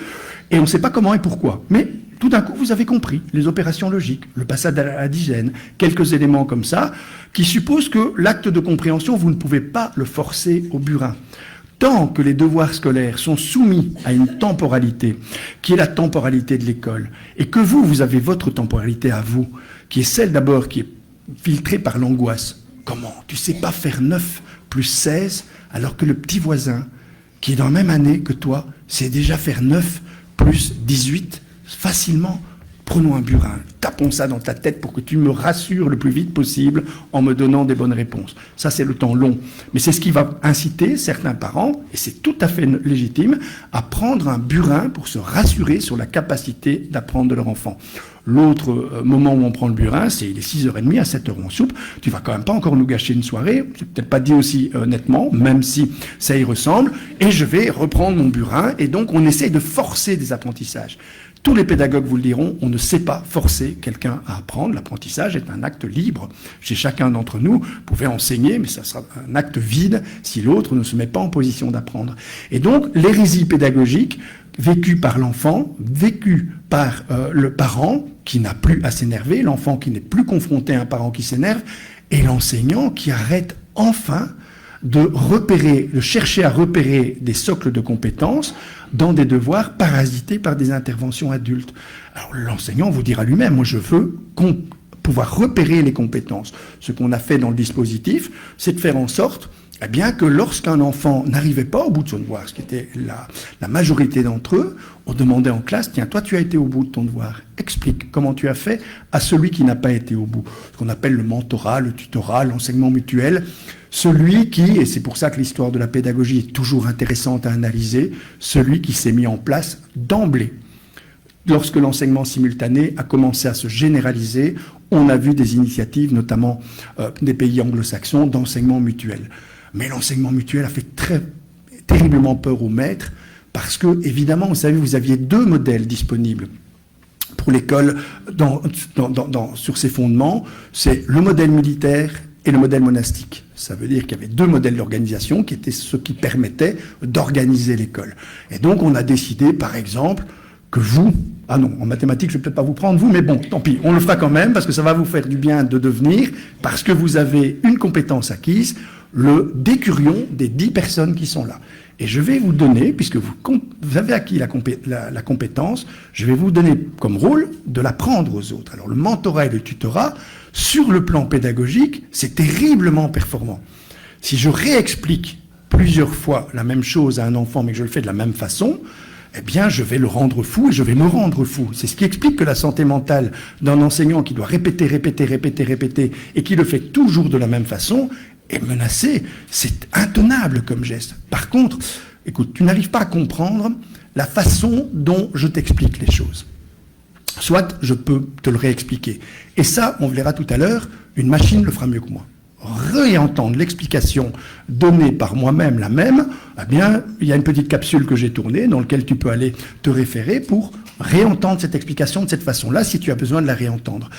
et on ne sait pas comment et pourquoi. Mais tout d'un coup, vous avez compris les opérations logiques, le passage à la dizaine, quelques éléments comme ça, qui supposent que l'acte de compréhension, vous ne pouvez pas le forcer au burin. Tant que les devoirs scolaires sont soumis à une temporalité, qui est la temporalité de l'école, et que vous avez votre temporalité à vous, qui est celle d'abord qui est filtrée par l'angoisse. Comment ? Tu sais pas faire 9 plus 16, alors que le petit voisin, qui est dans la même année que toi, sait déjà faire 9 plus 18 facilement. Prenons un burin, tapons ça dans ta tête pour que tu me rassures le plus vite possible en me donnant des bonnes réponses. Ça, c'est le temps long. Mais c'est ce qui va inciter certains parents, et c'est tout à fait légitime, à prendre un burin pour se rassurer sur la capacité d'apprendre de leur enfant. L'autre moment où on prend le burin, c'est il est 6h30, à 7h on soupe. Tu vas quand même pas encore nous gâcher une soirée. C'est peut-être pas dit aussi nettement, même si ça y ressemble. Et je vais reprendre mon burin. Et donc, on essaye de forcer des apprentissages. Tous les pédagogues vous le diront, on ne sait pas forcer quelqu'un à apprendre. L'apprentissage est un acte libre chez chacun d'entre nous. Vous pouvez enseigner, mais ça sera un acte vide si l'autre ne se met pas en position d'apprendre. Et donc, l'hérésie pédagogique, vécue par l'enfant, vécue par le parent qui n'a plus à s'énerver, l'enfant qui n'est plus confronté à un parent qui s'énerve, et l'enseignant qui arrête enfin de chercher à repérer des socles de compétences dans des devoirs parasités par des interventions adultes. Alors l'enseignant vous dira lui-même, moi je veux pouvoir repérer les compétences. Ce qu'on a fait dans le dispositif, c'est de faire en sorte que lorsqu'un enfant n'arrivait pas au bout de son devoir, ce qui était la majorité d'entre eux, on demandait en classe, tiens, toi tu as été au bout de ton devoir, explique comment tu as fait à celui qui n'a pas été au bout. Ce qu'on appelle le mentorat, le tutorat, l'enseignement mutuel, celui qui, et c'est pour ça que l'histoire de la pédagogie est toujours intéressante à analyser, celui qui s'est mis en place d'emblée. lorsque l'enseignement simultané a commencé à se généraliser, on a vu des initiatives, notamment des pays anglo-saxons, d'enseignement mutuel. Mais l'enseignement mutuel a fait terriblement peur aux maîtres, parce que, évidemment, vous savez, vous aviez 2 modèles disponibles pour l'école sur ses fondements. C'est le modèle militaire et le modèle monastique. Ça veut dire qu'il y avait 2 modèles d'organisation qui étaient ceux qui permettaient d'organiser l'école. Et donc, on a décidé, par exemple, que vous... Ah non, en mathématiques, je ne vais peut-être pas vous prendre, vous, mais bon, tant pis, on le fera quand même, parce que ça va vous faire du bien de devenir, parce que vous avez une compétence acquise, le décurion des 10 personnes qui sont là. Et je vais vous donner, puisque vous avez acquis la compétence, je vais vous donner comme rôle de l'apprendre aux autres. Alors le mentorat et le tutorat, sur le plan pédagogique, c'est terriblement performant. Si je réexplique plusieurs fois la même chose à un enfant, mais que je le fais de la même façon, eh bien, je vais le rendre fou et je vais me rendre fou. C'est ce qui explique que la santé mentale d'un enseignant qui doit répéter et qui le fait toujours de la même façon est menacée. C'est intenable comme geste. Par contre, écoute, tu n'arrives pas à comprendre la façon dont je t'explique les choses. Soit je peux te le réexpliquer. Et ça, on verra tout à l'heure, une machine le fera mieux que moi. Réentendre l'explication donnée par moi-même, la même, eh bien, il y a une petite capsule que j'ai tournée dans laquelle tu peux aller te référer pour réentendre cette explication de cette façon-là si tu as besoin de la réentendre.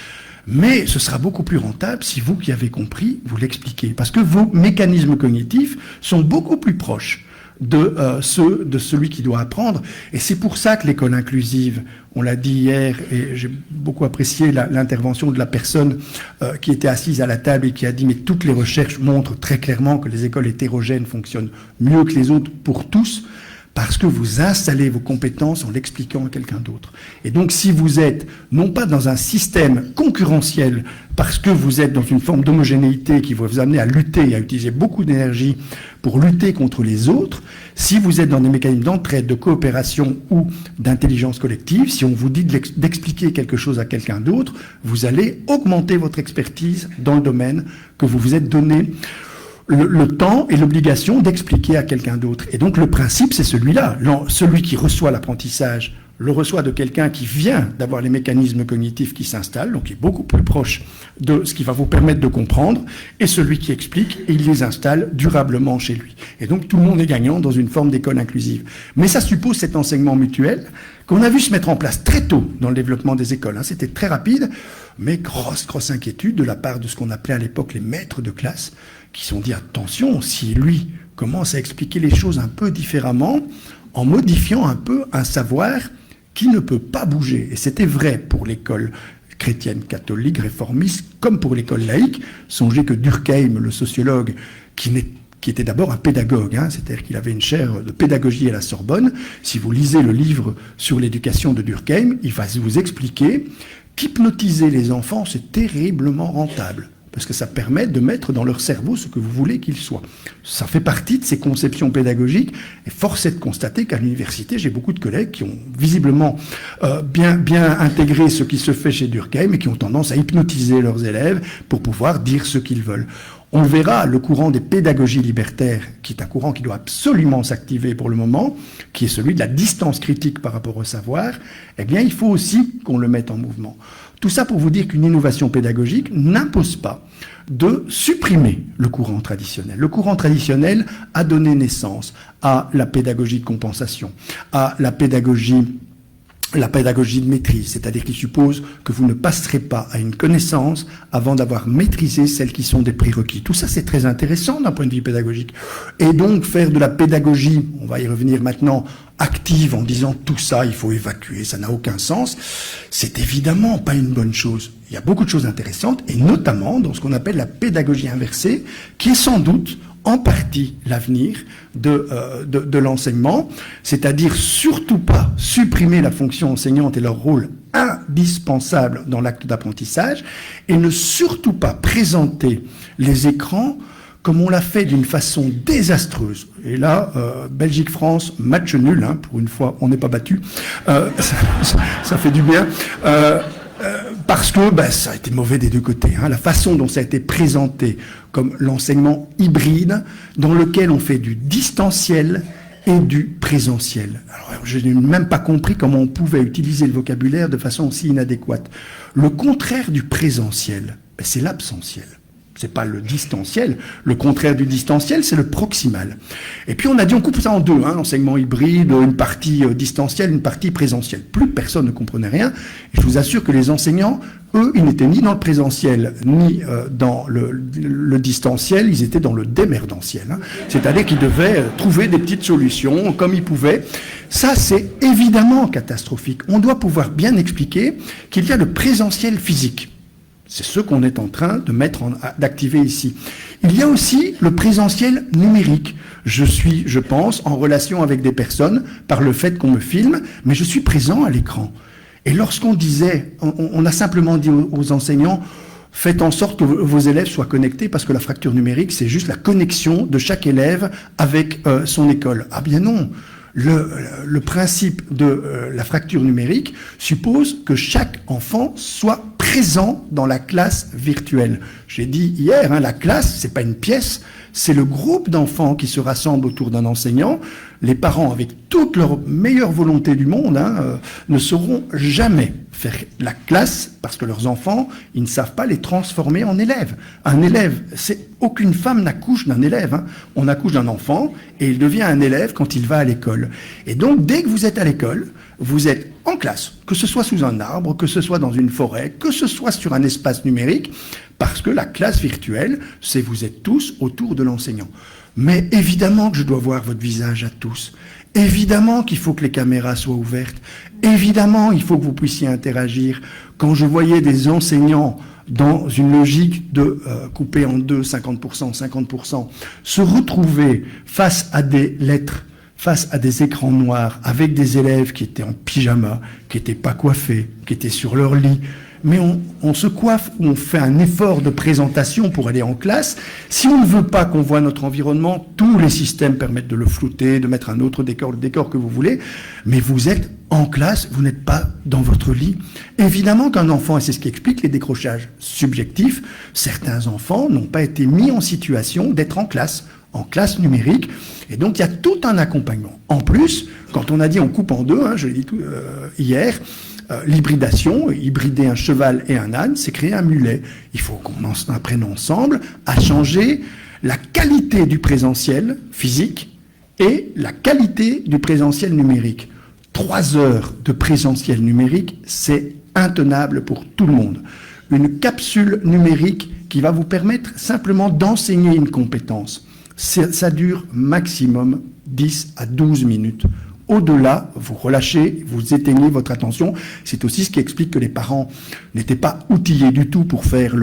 Mais ce sera beaucoup plus rentable si vous qui avez compris, vous l'expliquez. Parce que vos mécanismes cognitifs sont beaucoup plus proches de ceux de celui qui doit apprendre. Et c'est pour ça que l'école inclusive, on l'a dit hier, et j'ai beaucoup apprécié l'intervention de la personne qui était assise à la table et qui a dit « mais toutes les recherches montrent très clairement que les écoles hétérogènes fonctionnent mieux que les autres pour tous ». Parce que vous installez vos compétences en l'expliquant à quelqu'un d'autre. Et donc, si vous êtes, non pas dans un système concurrentiel, parce que vous êtes dans une forme d'homogénéité qui va vous amener à lutter et à utiliser beaucoup d'énergie pour lutter contre les autres, si vous êtes dans des mécanismes d'entraide, de coopération ou d'intelligence collective, si on vous dit d'expliquer quelque chose à quelqu'un d'autre, vous allez augmenter votre expertise dans le domaine que vous vous êtes donné le temps et l'obligation d'expliquer à quelqu'un d'autre. Et donc le principe, c'est celui-là. Celui qui reçoit l'apprentissage le reçoit de quelqu'un qui vient d'avoir les mécanismes cognitifs qui s'installent, donc qui est beaucoup plus proche de ce qui va vous permettre de comprendre, et celui qui explique, et il les installe durablement chez lui. Et donc tout le monde est gagnant dans une forme d'école inclusive. Mais ça suppose cet enseignement mutuel qu'on a vu se mettre en place très tôt dans le développement des écoles. C'était très rapide, mais grosse inquiétude de la part de ce qu'on appelait à l'époque les maîtres de classe, qui se sont dit attention, si lui commence à expliquer les choses un peu différemment, en modifiant un peu un savoir qui ne peut pas bouger. Et c'était vrai pour l'école chrétienne catholique, réformiste, comme pour l'école laïque. Songez que Durkheim, le sociologue, qui était d'abord un pédagogue, c'est-à-dire qu'il avait une chaire de pédagogie à la Sorbonne. Si vous lisez le livre sur l'éducation de Durkheim, il va vous expliquer qu'hypnotiser les enfants, c'est terriblement rentable. Parce que ça permet de mettre dans leur cerveau ce que vous voulez qu'ils soient. Ça fait partie de ces conceptions pédagogiques, et force est de constater qu'à l'université, j'ai beaucoup de collègues qui ont visiblement bien intégré ce qui se fait chez Durkheim et qui ont tendance à hypnotiser leurs élèves pour pouvoir dire ce qu'ils veulent. On le verra, le courant des pédagogies libertaires, qui est un courant qui doit absolument s'activer pour le moment, qui est celui de la distance critique par rapport au savoir, eh bien, il faut aussi qu'on le mette en mouvement. Tout ça pour vous dire qu'une innovation pédagogique n'impose pas de supprimer le courant traditionnel. Le courant traditionnel a donné naissance à la pédagogie de compensation, à la pédagogie de maîtrise, c'est-à-dire qu'il suppose que vous ne passerez pas à une connaissance avant d'avoir maîtrisé celles qui sont des prérequis. Tout ça, c'est très intéressant d'un point de vue pédagogique. Et donc, faire de la pédagogie, on va y revenir maintenant, active en disant tout ça, il faut évacuer, ça n'a aucun sens, c'est évidemment pas une bonne chose. Il y a beaucoup de choses intéressantes, et notamment dans ce qu'on appelle la pédagogie inversée, qui est sans doute en partie l'avenir de l'enseignement, c'est-à-dire surtout pas supprimer la fonction enseignante et leur rôle indispensable dans l'acte d'apprentissage, et ne surtout pas présenter les écrans comme on l'a fait d'une façon désastreuse. Et là, Belgique-France, match nul, pour une fois, on n'est pas battu, ça fait du bien, parce que ça a été mauvais des deux côtés. La façon dont ça a été présenté comme l'enseignement hybride, dans lequel on fait du distanciel et du présentiel. Alors, je n'ai même pas compris comment on pouvait utiliser le vocabulaire de façon aussi inadéquate. Le contraire du présentiel, c'est l'absentiel. C'est pas le distanciel. Le contraire du distanciel, c'est le proximal. Et puis on a dit, on coupe ça en deux, enseignement hybride, une partie distancielle, une partie présentielle. Plus personne ne comprenait rien. Et je vous assure que les enseignants, eux, ils n'étaient ni dans le présentiel, ni dans le distanciel, ils étaient dans le démerdanciel. C'est-à-dire qu'ils devaient trouver des petites solutions comme ils pouvaient. Ça, c'est évidemment catastrophique. On doit pouvoir bien expliquer qu'il y a le présentiel physique. C'est ce qu'on est en train de d'activer ici. Il y a aussi le présentiel numérique. Je suis, je pense, en relation avec des personnes par le fait qu'on me filme, mais je suis présent à l'écran. Et lorsqu'on disait, on a simplement dit aux enseignants, faites en sorte que vos élèves soient connectés, parce que la fracture numérique, c'est juste la connexion de chaque élève avec son école. Ah bien non. Le principe de la fracture numérique suppose que chaque enfant soit présent dans la classe virtuelle. J'ai dit hier, la classe, c'est pas une pièce, c'est le groupe d'enfants qui se rassemblent autour d'un enseignant. Les parents, avec toute leur meilleure volonté du monde, ne sauront jamais faire la classe parce que leurs enfants, ils ne savent pas les transformer en élèves. Un élève, aucune femme n'accouche d'un élève. On accouche d'un enfant et il devient un élève quand il va à l'école. Et donc, dès que vous êtes à l'école, vous êtes en classe, que ce soit sous un arbre, que ce soit dans une forêt, que ce soit sur un espace numérique, parce que la classe virtuelle, c'est vous êtes tous autour de l'enseignant. Mais évidemment que je dois voir votre visage à tous. Évidemment qu'il faut que les caméras soient ouvertes. Évidemment, il faut que vous puissiez interagir. Quand je voyais des enseignants dans une logique de couper en deux, 50%, 50%, se retrouver face à des lettres, face à des écrans noirs, avec des élèves qui étaient en pyjama, qui n'étaient pas coiffés, qui étaient sur leur lit, mais on se coiffe, on fait un effort de présentation pour aller en classe. Si on ne veut pas qu'on voit notre environnement, tous les systèmes permettent de le flouter, de mettre un autre décor, le décor que vous voulez, mais vous êtes en classe, vous n'êtes pas dans votre lit. Évidemment qu'un enfant, et c'est ce qui explique les décrochages subjectifs, certains enfants n'ont pas été mis en situation d'être en classe numérique, et donc il y a tout un accompagnement. En plus, quand on a dit on coupe en deux, je l'ai dit hier, l'hybridation, hybrider un cheval et un âne, c'est créer un mulet. Il faut qu'on apprenne ensemble à changer la qualité du présentiel physique et la qualité du présentiel numérique. 3 heures de présentiel numérique, c'est intenable pour tout le monde. Une capsule numérique qui va vous permettre simplement d'enseigner une compétence. Ça dure maximum 10 à 12 minutes. Au-delà, vous relâchez, vous éteignez votre attention. C'est aussi ce qui explique que les parents n'étaient pas outillés du tout pour faire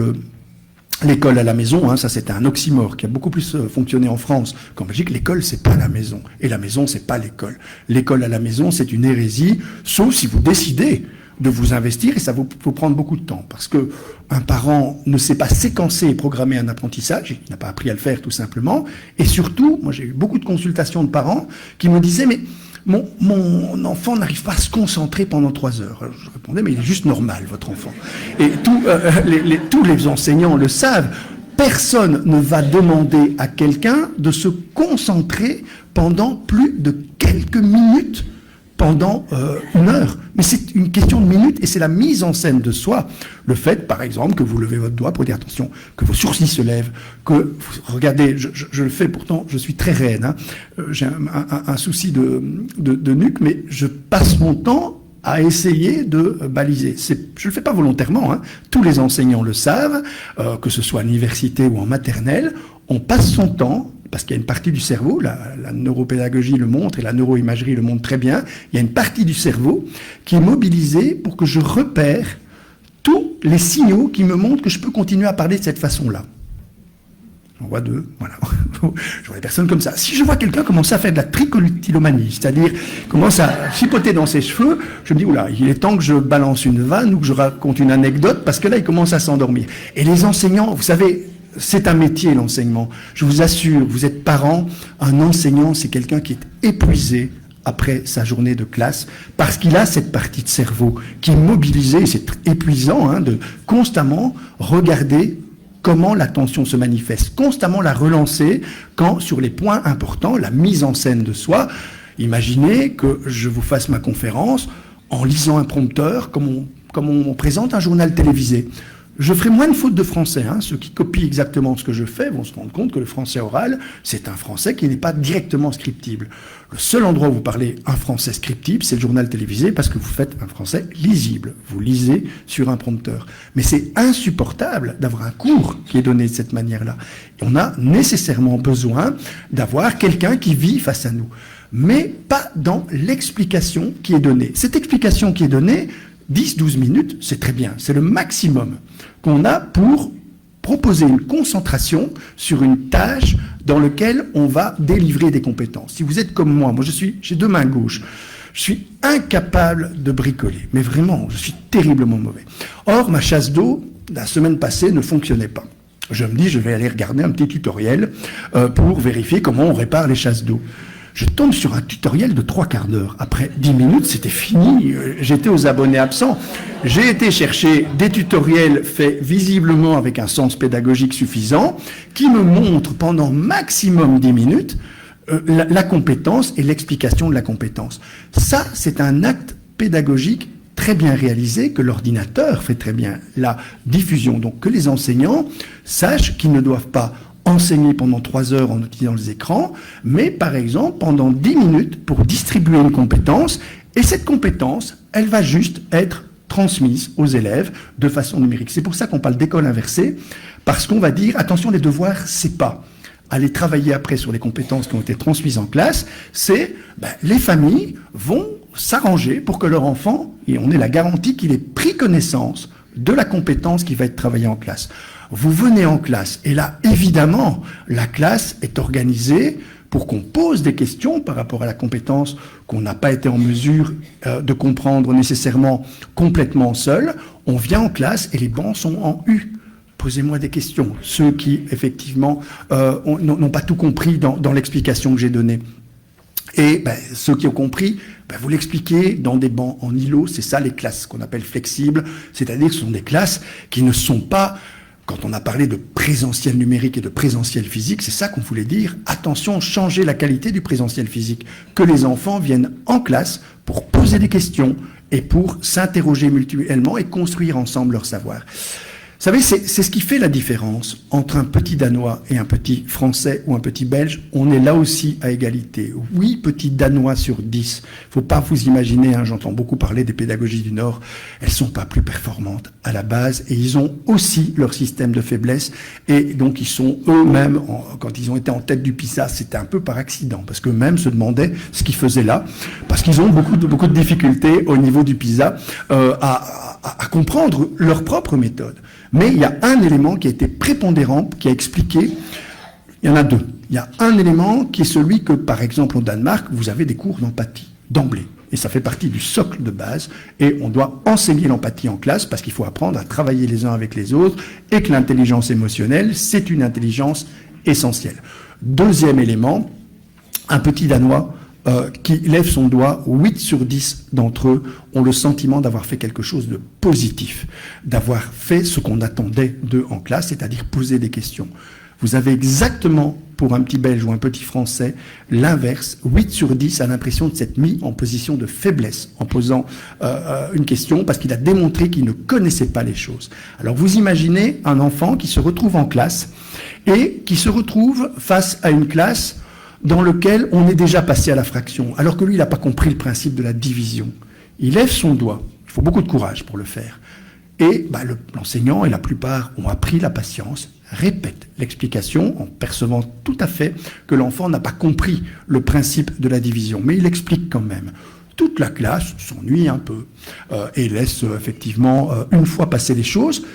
l'école à la maison. Ça, c'était un oxymore qui a beaucoup plus fonctionné en France qu'en Belgique. L'école, c'est pas la maison. Et la maison, c'est pas l'école. L'école à la maison, c'est une hérésie, sauf si vous décidez de vous investir, et ça faut prendre beaucoup de temps. Parce que un parent ne sait pas séquencer et programmer un apprentissage, il n'a pas appris à le faire tout simplement. Et surtout, moi j'ai eu beaucoup de consultations de parents qui me disaient, mais mon enfant n'arrive pas à se concentrer pendant 3 heures. Alors, je répondais, mais il est juste normal, votre enfant. Et tous les enseignants le savent. Personne ne va demander à quelqu'un de se concentrer pendant plus de quelques minutes, pendant 1 heure. Mais c'est une question de minutes et c'est la mise en scène de soi. Le fait, par exemple, que vous levez votre doigt pour dire attention, que vos sourcils se lèvent, que, regardez, je le fais pourtant, je suis très raide, j'ai un souci de nuque, mais je passe mon temps à essayer de baliser. Je le fais pas volontairement, tous les enseignants le savent, que ce soit à l'université ou en maternelle, on passe son temps, parce qu'il y a une partie du cerveau, la neuropédagogie le montre et la neuroimagerie le montre très bien, il y a une partie du cerveau qui est mobilisée pour que je repère tous les signaux qui me montrent que je peux continuer à parler de cette façon-là. J'en vois 2, voilà. Je vois des personnes comme ça. Si je vois quelqu'un commencer à faire de la trichotillomanie, c'est-à-dire commence à chipoter dans ses cheveux, je me dis, oula, il est temps que je balance une vanne ou que je raconte une anecdote, parce que là, il commence à s'endormir. Et les enseignants, vous savez, c'est un métier, l'enseignement. Je vous assure, vous êtes parent, un enseignant, c'est quelqu'un qui est épuisé après sa journée de classe, parce qu'il a cette partie de cerveau qui est mobilisée, et c'est épuisant de constamment regarder comment l'attention se manifeste. Constamment la relancer quand, sur les points importants, la mise en scène de soi, imaginez que je vous fasse ma conférence en lisant un prompteur, comme on présente un journal télévisé. Je ferai moins de fautes de français. Ceux qui copient exactement ce que je fais vont se rendre compte que le français oral, c'est un français qui n'est pas directement scriptible. Le seul endroit où vous parlez un français scriptible, c'est le journal télévisé, parce que vous faites un français lisible. Vous lisez sur un prompteur. Mais c'est insupportable d'avoir un cours qui est donné de cette manière-là. Et on a nécessairement besoin d'avoir quelqu'un qui vit face à nous. Mais pas dans l'explication qui est donnée. Cette explication qui est donnée, 10-12 minutes, c'est très bien. C'est le maximum qu'on a pour proposer une concentration sur une tâche dans laquelle on va délivrer des compétences. Si vous êtes comme moi j'ai 2 mains gauches. Je suis incapable de bricoler. Mais vraiment, je suis terriblement mauvais. Or, ma chasse d'eau, la semaine passée, ne fonctionnait pas. Je me dis, je vais aller regarder un petit tutoriel pour vérifier comment on répare les chasses d'eau. Je tombe sur un tutoriel de 3/4 d'heure. Après 10 minutes, c'était fini. J'étais aux abonnés absents. J'ai été chercher des tutoriels faits visiblement avec un sens pédagogique suffisant, qui me montrent pendant maximum 10 minutes la compétence et l'explication de la compétence. Ça, c'est un acte pédagogique très bien réalisé, que l'ordinateur fait très bien, la diffusion. Donc que les enseignants sachent qu'ils ne doivent pas enseigner pendant 3 heures en utilisant les écrans, mais par exemple pendant 10 minutes pour distribuer une compétence, et cette compétence, elle va juste être transmise aux élèves de façon numérique. C'est pour ça qu'on parle d'école inversée, parce qu'on va dire, attention, les devoirs, c'est pas aller travailler après sur les compétences qui ont été transmises en classe, c'est les familles vont s'arranger pour que leur enfant, et on est la garantie qu'il ait pris connaissance de la compétence qui va être travaillée en classe. Vous venez en classe, et là, évidemment, la classe est organisée pour qu'on pose des questions par rapport à la compétence qu'on n'a pas été en mesure de comprendre nécessairement complètement seul. On vient en classe et les bancs sont en U. Posez-moi des questions. Ceux qui, effectivement, n'ont pas tout compris dans l'explication que j'ai donnée. Et ceux qui ont compris, vous l'expliquez dans des bancs en îlot. C'est ça les classes qu'on appelle flexibles. C'est-à-dire que ce sont des classes qui ne sont pas... Quand on a parlé de présentiel numérique et de présentiel physique, c'est ça qu'on voulait dire. Attention, changez la qualité du présentiel physique. Que les enfants viennent en classe pour poser des questions et pour s'interroger mutuellement et construire ensemble leur savoir. Vous savez, c'est ce qui fait la différence entre un petit Danois et un petit Français ou un petit Belge. On est là aussi à égalité. Oui, petit Danois sur 10. Faut pas vous imaginer, j'entends beaucoup parler des pédagogies du Nord. Elles sont pas plus performantes à la base et ils ont aussi leur système de faiblesse. Et donc, ils sont eux-mêmes, quand ils ont été en tête du PISA, c'était un peu par accident parce qu'eux-mêmes se demandaient ce qu'ils faisaient là. Parce qu'ils ont beaucoup de difficultés au niveau du PISA à comprendre leur propre méthode. Mais il y a un élément qui a été prépondérant, qui a expliqué, il y en a 2. Il y a un élément qui est celui que, par exemple, au Danemark, vous avez des cours d'empathie, d'emblée. Et ça fait partie du socle de base. Et on doit enseigner l'empathie en classe parce qu'il faut apprendre à travailler les uns avec les autres et que l'intelligence émotionnelle, c'est une intelligence essentielle. Deuxième élément, un petit Danois qui lève son doigt, 8 sur 10 d'entre eux ont le sentiment d'avoir fait quelque chose de positif, d'avoir fait ce qu'on attendait d'eux en classe, c'est-à-dire poser des questions. Vous avez exactement, pour un petit Belge ou un petit Français, l'inverse. 8 sur 10 a l'impression de s'être mis en position de faiblesse en posant une question parce qu'il a démontré qu'il ne connaissait pas les choses. Alors vous imaginez un enfant qui se retrouve en classe et qui se retrouve face à une classe dans lequel on est déjà passé à la fraction, alors que lui, il n'a pas compris le principe de la division. Il lève son doigt, il faut beaucoup de courage pour le faire, et l'enseignant et la plupart ont appris la patience, répètent l'explication en percevant tout à fait que l'enfant n'a pas compris le principe de la division, mais il explique quand même. Toute la classe s'ennuie un peu et laisse effectivement une fois passer les choses.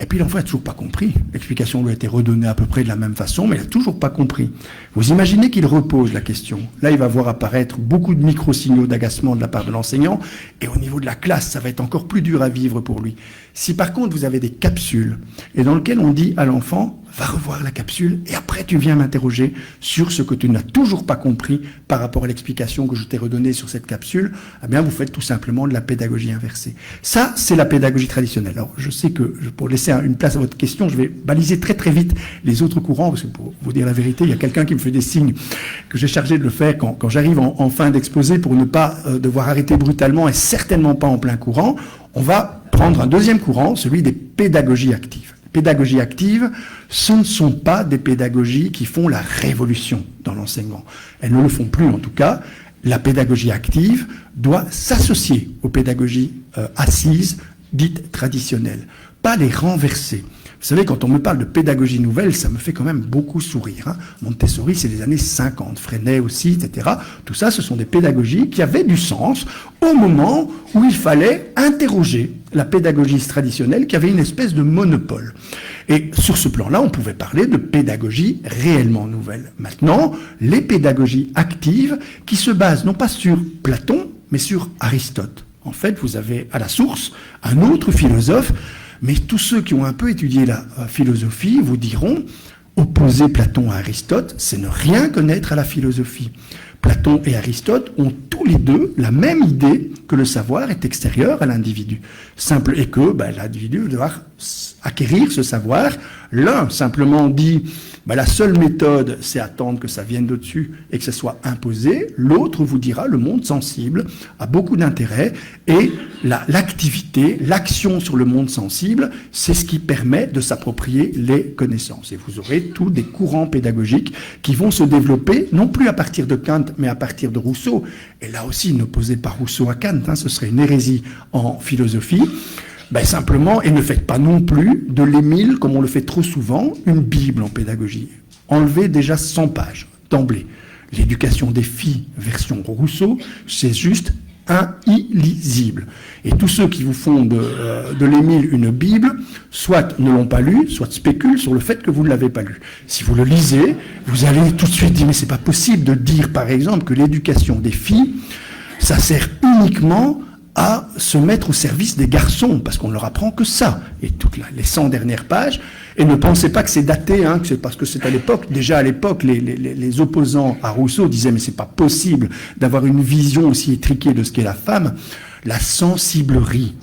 Et puis l'enfant n'a toujours pas compris. L'explication lui a été redonnée à peu près de la même façon, mais il n'a toujours pas compris. Vous imaginez qu'il repose la question. Là, il va voir apparaître beaucoup de micro-signaux d'agacement de la part de l'enseignant, et au niveau de la classe, ça va être encore plus dur à vivre pour lui. Si par contre vous avez des capsules, et dans lesquelles on dit à l'enfant, va revoir la capsule et après tu viens m'interroger sur ce que tu n'as toujours pas compris par rapport à l'explication que je t'ai redonnée sur cette capsule. Eh bien, vous faites tout simplement de la pédagogie inversée. Ça, c'est la pédagogie traditionnelle. Alors, je sais que pour laisser une place à votre question, je vais baliser très très vite les autres courants, parce que pour vous dire la vérité, il y a quelqu'un qui me fait des signes que j'ai chargé de le faire quand j'arrive en fin d'exposé pour ne pas devoir arrêter brutalement et certainement pas en plein courant. On va prendre un deuxième courant, celui des pédagogies actives. Les pédagogies actives, ce ne sont pas des pédagogies qui font la révolution dans l'enseignement. Elles ne le font plus en tout cas. La pédagogie active doit s'associer aux pédagogies assises, dites traditionnelles, pas les renverser. Vous savez, quand on me parle de pédagogie nouvelle, ça me fait quand même beaucoup sourire. Hein. Montessori, c'est les années 50, Freinet aussi, etc. Tout ça, ce sont des pédagogies qui avaient du sens au moment où il fallait interroger la pédagogie traditionnelle qui avait une espèce de monopole. Et sur ce plan-là, on pouvait parler de pédagogie réellement nouvelle. Maintenant, les pédagogies actives qui se basent non pas sur Platon, mais sur Aristote. En fait, vous avez à la source un autre philosophe. Mais tous ceux qui ont un peu étudié la philosophie vous diront, opposer Platon à Aristote, c'est ne rien connaître à la philosophie. Platon et Aristote ont tous les deux la même idée que le savoir est extérieur à l'individu. Simple est que l'individu va devoir acquérir ce savoir. L'un simplement dit la seule méthode, c'est attendre que ça vienne de dessus et que ça soit imposé. L'autre vous dira le monde sensible a beaucoup d'intérêt et l'activité, l'action sur le monde sensible, c'est ce qui permet de s'approprier les connaissances. Et vous aurez tous des courants pédagogiques qui vont se développer, non plus à partir de Kant, mais à partir de Rousseau. Et là aussi, n'opposez pas Rousseau à Kant, ce serait une hérésie en philosophie. Simplement, et ne faites pas non plus de l'Émile, comme on le fait trop souvent, une Bible en pédagogie. Enlevez déjà 100 pages, d'emblée. L'éducation des filles, version Rousseau, c'est juste illisible. Et tous ceux qui vous font de l'Émile une Bible, soit ne l'ont pas lu, soit spéculent sur le fait que vous ne l'avez pas lu. Si vous le lisez, vous allez tout de suite dire, mais c'est pas possible de dire, par exemple, que l'éducation des filles, ça sert uniquement à se mettre au service des garçons, parce qu'on ne leur apprend que ça. Et toutes les 100 dernières pages, et ne pensez pas que c'est daté, que c'est parce que c'est à l'époque. Déjà à l'époque, les opposants à Rousseau disaient, mais c'est pas possible d'avoir une vision aussi étriquée de ce qu'est la femme. La sensiblerie,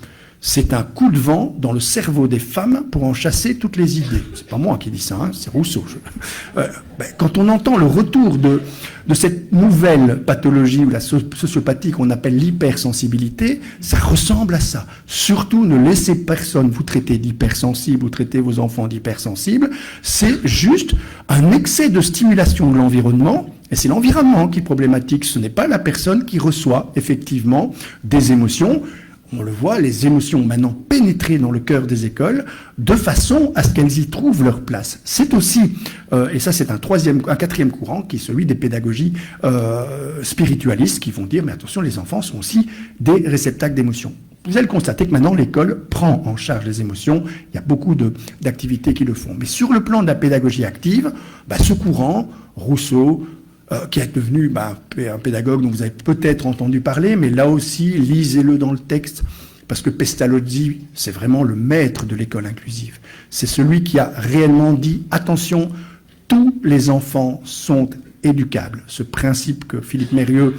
c'est un coup de vent dans le cerveau des femmes pour en chasser toutes les idées. C'est pas moi qui dis ça, c'est Rousseau. Quand on entend le retour de cette nouvelle pathologie ou la sociopathie qu'on appelle l'hypersensibilité, ça ressemble à ça. Surtout, ne laissez personne vous traiter d'hypersensible ou traiter vos enfants d'hypersensibles. C'est juste un excès de stimulation de l'environnement. Et c'est l'environnement qui est problématique. Ce n'est pas la personne qui reçoit effectivement des émotions. On le voit, les émotions maintenant pénétrées dans le cœur des écoles de façon à ce qu'elles y trouvent leur place. C'est aussi, et ça c'est un quatrième courant qui est celui des pédagogies spiritualistes qui vont dire, mais attention, les enfants sont aussi des réceptacles d'émotions. Vous allez constater que maintenant l'école prend en charge les émotions, il y a beaucoup d'activités qui le font. Mais sur le plan de la pédagogie active, ce courant, Rousseau, qui est devenu un pédagogue dont vous avez peut-être entendu parler, mais là aussi, lisez-le dans le texte, parce que Pestalozzi, c'est vraiment le maître de l'école inclusive. C'est celui qui a réellement dit, attention, tous les enfants sont éducables. Ce principe que Philippe Mérieux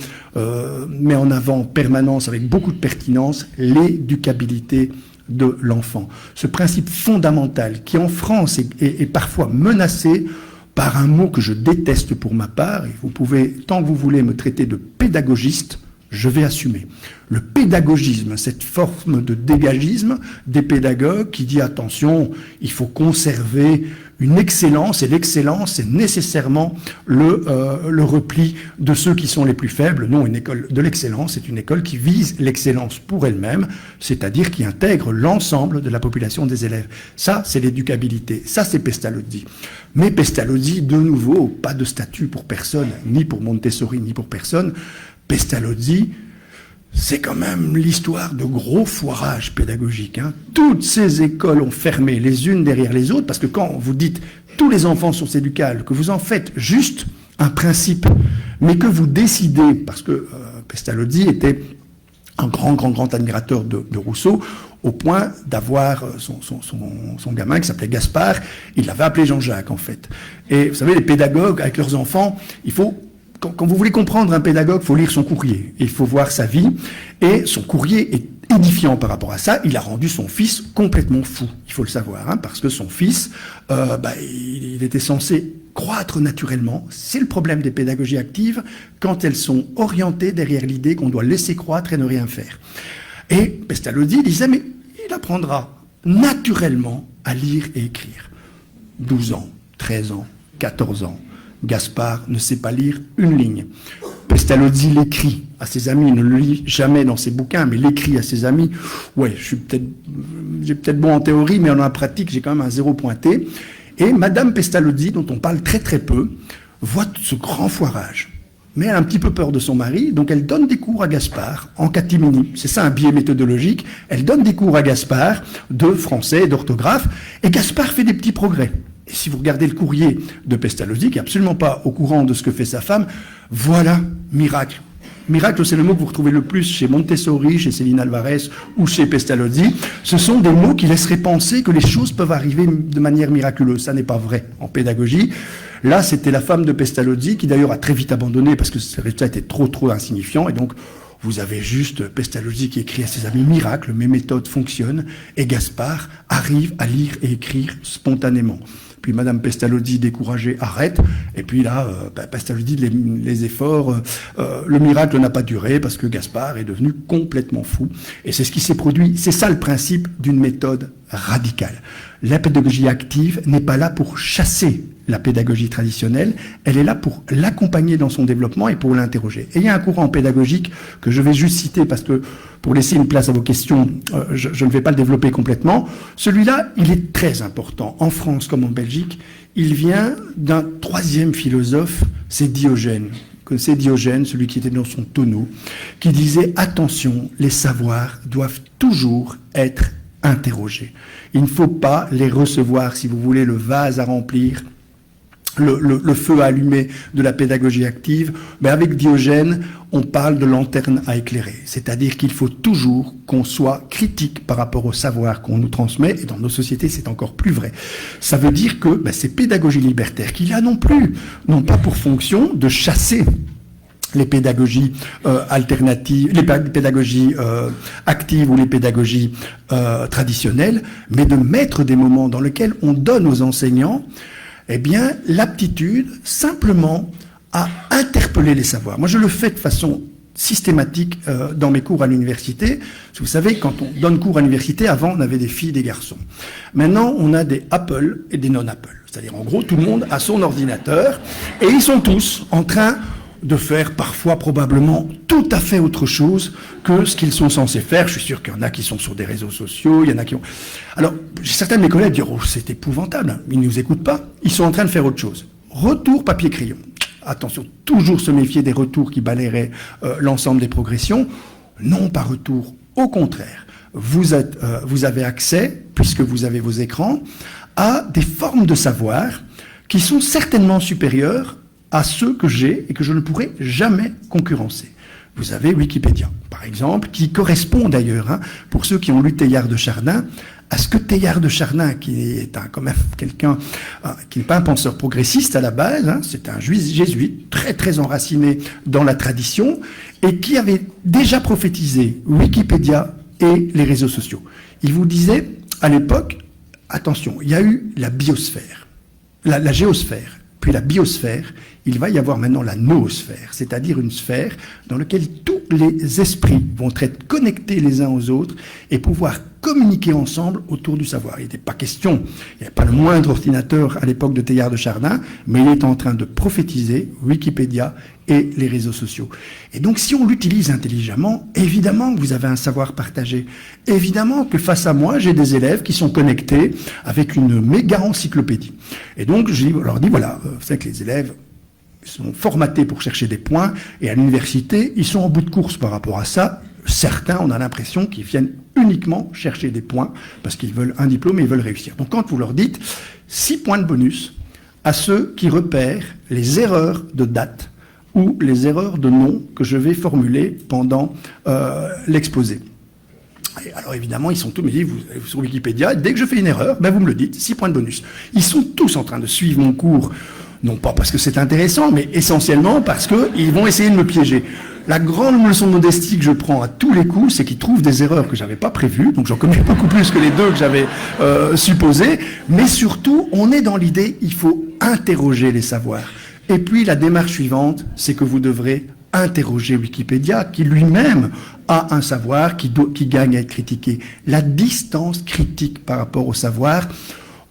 met en avant en permanence avec beaucoup de pertinence, l'éducabilité de l'enfant. Ce principe fondamental qui, en France, est parfois menacé par un mot que je déteste pour ma part, et vous pouvez, tant que vous voulez, me traiter de pédagogiste, je vais assumer. Le pédagogisme, cette forme de dégagisme des pédagogues qui dit attention, il faut conserver une excellence, et l'excellence, c'est nécessairement le repli de ceux qui sont les plus faibles. Non, une école de l'excellence, c'est une école qui vise l'excellence pour elle-même, c'est-à-dire qui intègre l'ensemble de la population des élèves. Ça, c'est l'éducabilité. Ça, c'est Pestalozzi. Mais Pestalozzi, de nouveau, pas de statut pour personne, ni pour Montessori, ni pour personne. Pestalozzi, c'est quand même l'histoire de gros foirages pédagogiques. Toutes ces écoles ont fermé les unes derrière les autres, parce que quand vous dites tous les enfants sont éducables, que vous en faites juste un principe, mais que vous décidez, parce que Pestalozzi était un grand admirateur de Rousseau, au point d'avoir son gamin qui s'appelait Gaspard, il l'avait appelé Jean-Jacques en fait. Et vous savez, les pédagogues avec leurs enfants, quand vous voulez comprendre un pédagogue, il faut lire son courrier, il faut voir sa vie, et son courrier est édifiant par rapport à ça. Il a rendu son fils complètement fou, il faut le savoir, hein, parce que son fils, il était censé croître naturellement. C'est le problème des pédagogies actives quand elles sont orientées derrière l'idée qu'on doit laisser croître et ne rien faire. Et Pestalozzi disait, mais il apprendra naturellement à lire et écrire. 12 ans, 13 ans, 14 ans. Gaspard ne sait pas lire une ligne. Pestalozzi l'écrit à ses amis, il ne le lit jamais dans ses bouquins, mais l'écrit à ses amis. Ouais, j'ai peut-être bon en théorie, mais en la pratique, j'ai quand même un 0 pointé. Et Madame Pestalozzi, dont on parle très très peu, voit ce grand foirage. Mais elle a un petit peu peur de son mari, donc elle donne des cours à Gaspard en catimini. C'est ça un biais méthodologique. Elle donne des cours à Gaspard de français, d'orthographe, et Gaspard fait des petits progrès. Et si vous regardez le courrier de Pestalozzi, qui n'est absolument pas au courant de ce que fait sa femme, voilà, miracle. Miracle, c'est le mot que vous retrouvez le plus chez Montessori, chez Céline Alvarez ou chez Pestalozzi. Ce sont des mots qui laisseraient penser que les choses peuvent arriver de manière miraculeuse. Ça n'est pas vrai en pédagogie. Là, c'était la femme de Pestalozzi, qui d'ailleurs a très vite abandonné parce que ce résultat était trop insignifiant. Et donc, vous avez juste Pestalozzi qui écrit à ses amis, miracle, mes méthodes fonctionnent, et Gaspard arrive à lire et écrire spontanément. Puis Madame Pestalozzi, découragée, arrête. Et puis là, Pestalozzi, les efforts, le miracle n'a pas duré parce que Gaspard est devenu complètement fou. Et c'est ce qui s'est produit. C'est ça le principe d'une méthode radicale. La pédagogie active n'est pas là pour chasser la pédagogie traditionnelle, elle est là pour l'accompagner dans son développement et pour l'interroger. Et il y a un courant pédagogique que je vais juste citer parce que pour laisser une place à vos questions, je ne vais pas le développer complètement. Celui-là, il est très important. En France comme en Belgique, il vient d'un troisième philosophe, c'est Diogène. C'est Diogène, celui qui était dans son tonneau, qui disait « Attention, les savoirs doivent toujours être interrogés. Il ne faut pas les recevoir, si vous voulez, le vase à remplir, le feu à allumer de la pédagogie active, mais avec Diogène, on parle de lanterne à éclairer. C'est-à-dire qu'il faut toujours qu'on soit critique par rapport au savoir qu'on nous transmet, et dans nos sociétés, c'est encore plus vrai. Ça veut dire que ces pédagogies libertaires qu'il y a non plus, n'ont pas pour fonction de chasser les pédagogies alternatives, les pédagogies actives ou les pédagogies traditionnelles, mais de mettre des moments dans lesquels on donne aux enseignants l'aptitude simplement à interpeller les savoirs. Moi, je le fais de façon systématique dans mes cours à l'université. Vous savez, quand on donne cours à l'université, avant, on avait des filles et des garçons. Maintenant, on a des Apple et des non-Apple. C'est-à-dire, en gros, tout le monde a son ordinateur et ils sont tous en train de faire parfois probablement tout à fait autre chose que ce qu'ils sont censés faire. Je suis sûr qu'il y en a qui sont sur des réseaux sociaux, il y en a qui ont... Alors, certains de mes collègues disent « Oh, c'est épouvantable, ils ne nous écoutent pas, ils sont en train de faire autre chose. » Retour papier-crayon. Attention, toujours se méfier des retours qui balayeraient l'ensemble des progressions. Non, pas retour, au contraire. Vous avez accès, puisque vous avez vos écrans, à des formes de savoir qui sont certainement supérieures à ceux que j'ai et que je ne pourrai jamais concurrencer. Vous avez Wikipédia, par exemple, qui correspond d'ailleurs, pour ceux qui ont lu Teilhard de Chardin, à ce que Teilhard de Chardin, qui est quand même quelqu'un qui n'est pas un penseur progressiste à la base, c'est un jésuite très enraciné dans la tradition, et qui avait déjà prophétisé Wikipédia et les réseaux sociaux. Il vous disait, à l'époque, attention, il y a eu la biosphère, la géosphère, puis la biosphère, il va y avoir maintenant la noosphère, c'est-à-dire une sphère dans laquelle tous les esprits vont être connectés les uns aux autres et pouvoir communiquer ensemble autour du savoir. Il n'était pas question, il n'y avait pas le moindre ordinateur à l'époque de Teilhard de Chardin, mais il est en train de prophétiser Wikipédia et les réseaux sociaux. Et donc, si on l'utilise intelligemment, évidemment que vous avez un savoir partagé. Évidemment que face à moi, j'ai des élèves qui sont connectés avec une méga encyclopédie. Et donc, je leur dis, voilà, vous savez que les élèves sont formatés pour chercher des points, et à l'université, ils sont en bout de course par rapport à ça. Certains, on a l'impression qu'ils viennent uniquement chercher des points, parce qu'ils veulent un diplôme et ils veulent réussir. Donc quand vous leur dites 6 points de bonus à ceux qui repèrent les erreurs de date ou les erreurs de nom que je vais formuler pendant l'exposé. Et alors évidemment, ils sont tous, mais vous sur Wikipédia, dès que je fais une erreur, ben vous me le dites, 6 points de bonus. Ils sont tous en train de suivre mon cours, non pas parce que c'est intéressant, mais essentiellement parce qu'ils vont essayer de me piéger. La grande leçon de modestie que je prends à tous les coups, c'est qu'ils trouvent des erreurs que j'avais pas prévues, donc j'en connais beaucoup plus que les 2 que j'avais supposées, mais surtout, on est dans l'idée, il faut interroger les savoirs. Et puis la démarche suivante, c'est que vous devrez interroger Wikipédia, qui lui-même a un savoir qui gagne à être critiqué. La distance critique par rapport au savoir,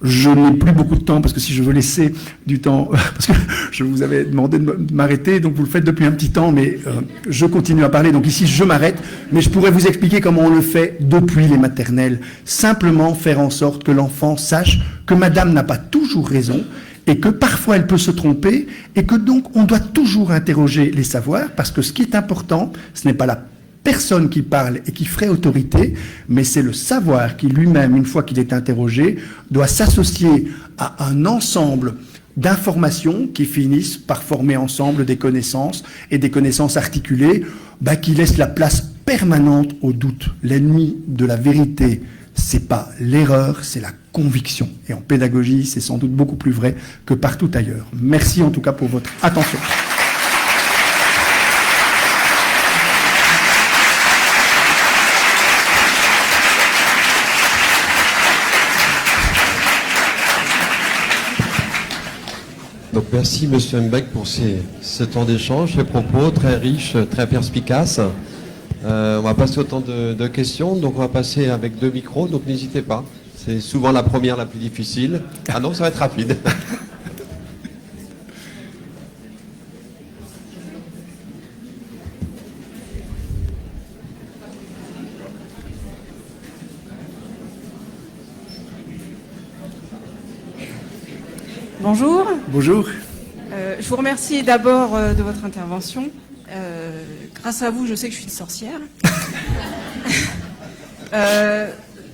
je n'ai plus beaucoup de temps, parce que si je veux laisser du temps, parce que je vous avais demandé de m'arrêter, donc vous le faites depuis un petit temps, mais je continue à parler, donc ici je m'arrête, mais je pourrais vous expliquer comment on le fait depuis les maternelles. Simplement faire en sorte que l'enfant sache que madame n'a pas toujours raison, et que parfois elle peut se tromper, et que donc on doit toujours interroger les savoirs, parce que ce qui est important, ce n'est pas la personne qui parle et qui ferait autorité, mais c'est le savoir qui lui-même, une fois qu'il est interrogé, doit s'associer à un ensemble d'informations qui finissent par former ensemble des connaissances, et des connaissances articulées, qui laissent la place permanente au doute. L'ennemi de la vérité, c'est pas l'erreur, c'est la conviction. Et en pédagogie, c'est sans doute beaucoup plus vrai que partout ailleurs. Merci en tout cas pour votre attention. Donc merci Monsieur Mbeck pour ce temps d'échange, ces propos très riches, très perspicaces. On va passer au temps de questions, donc on va passer avec 2 micros, donc n'hésitez pas. C'est souvent la première la plus difficile. Ah non, ça va être rapide. Bonjour. Bonjour. Je vous remercie d'abord de votre intervention. Grâce à vous, je sais que je suis une sorcière.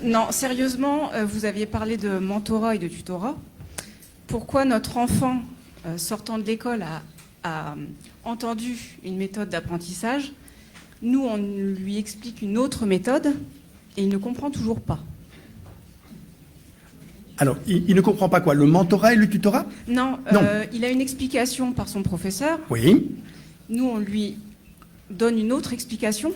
Non, sérieusement, vous aviez parlé de mentorat et de tutorat. Pourquoi notre enfant, sortant de l'école, a entendu une méthode d'apprentissage? Nous, on lui explique une autre méthode et il ne comprend toujours pas. Alors, il ne comprend pas quoi? Le mentorat et le tutorat? Non, il a une explication par son professeur. Oui. Nous, on lui donne une autre explication.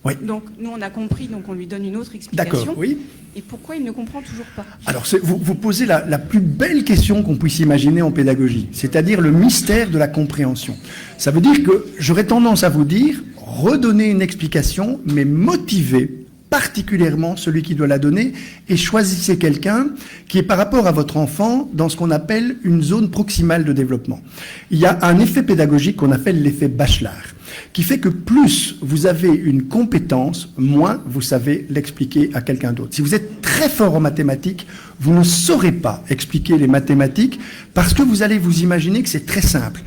Oui. Donc, nous, on a compris, donc on lui donne une autre explication. D'accord, oui. Et pourquoi il ne comprend toujours pas? Alors, vous posez la plus belle question qu'on puisse imaginer en pédagogie, c'est-à-dire le mystère de la compréhension. Ça veut dire que j'aurais tendance à vous dire, redonner une explication, mais motivée particulièrement celui qui doit la donner, et choisissez quelqu'un qui est par rapport à votre enfant dans ce qu'on appelle une zone proximale de développement. Il y a un effet pédagogique qu'on appelle l'effet Bachelard, qui fait que plus vous avez une compétence, moins vous savez l'expliquer à quelqu'un d'autre. Si vous êtes très fort en mathématiques, vous ne saurez pas expliquer les mathématiques parce que vous allez vous imaginer que c'est très simple.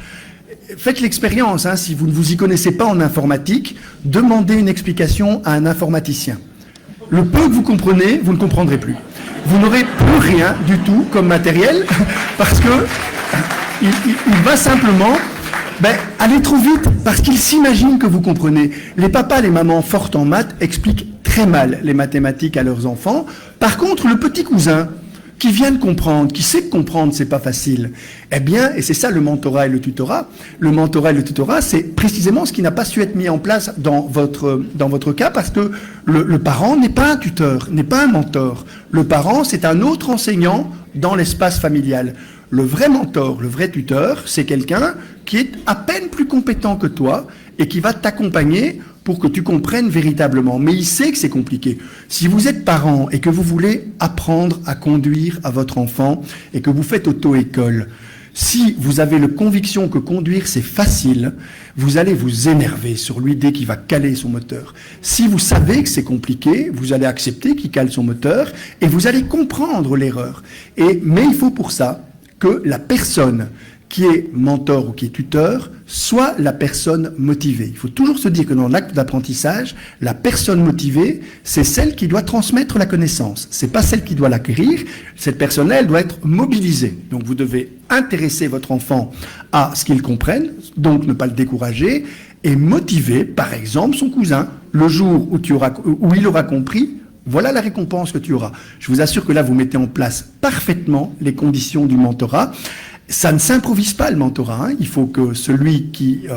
Faites l'expérience, si vous ne vous y connaissez pas en informatique, demandez une explication à un informaticien. Le peu que vous comprenez, vous ne comprendrez plus. Vous n'aurez plus rien du tout comme matériel parce que il va simplement aller trop vite parce qu'il s'imagine que vous comprenez. Les papas, les mamans fortes en maths expliquent très mal les mathématiques à leurs enfants. Par contre, le petit cousin qui vient de comprendre, qui sait que comprendre, c'est pas facile, eh bien, et c'est ça le mentorat et le tutorat. Le mentorat et le tutorat, c'est précisément ce qui n'a pas su être mis en place dans votre cas, parce que le parent n'est pas un tuteur, n'est pas un mentor. Le parent, c'est un autre enseignant dans l'espace familial. Le vrai mentor, le vrai tuteur, c'est quelqu'un qui est à peine plus compétent que toi et qui va t'accompagner pour que tu comprennes véritablement. Mais il sait que c'est compliqué. Si vous êtes parent et que vous voulez apprendre à conduire à votre enfant et que vous faites auto-école, si vous avez la conviction que conduire c'est facile, vous allez vous énerver sur lui dès qu'il va caler son moteur. Si vous savez que c'est compliqué, vous allez accepter qu'il cale son moteur et vous allez comprendre l'erreur. Mais il faut pour ça que la personne qui est mentor ou qui est tuteur soit la personne motivée. Il faut toujours se dire que dans l'acte d'apprentissage, la personne motivée, c'est celle qui doit transmettre la connaissance. C'est pas celle qui doit l'acquérir. Cette personne-là, elle doit être mobilisée. Donc vous devez intéresser votre enfant à ce qu'il comprenne, donc ne pas le décourager, et motiver, par exemple, son cousin, le jour où il aura compris, voilà la récompense que tu auras. Je vous assure que là, vous mettez en place parfaitement les conditions du mentorat. Ça ne s'improvise pas, le mentorat, hein. Il faut que celui qui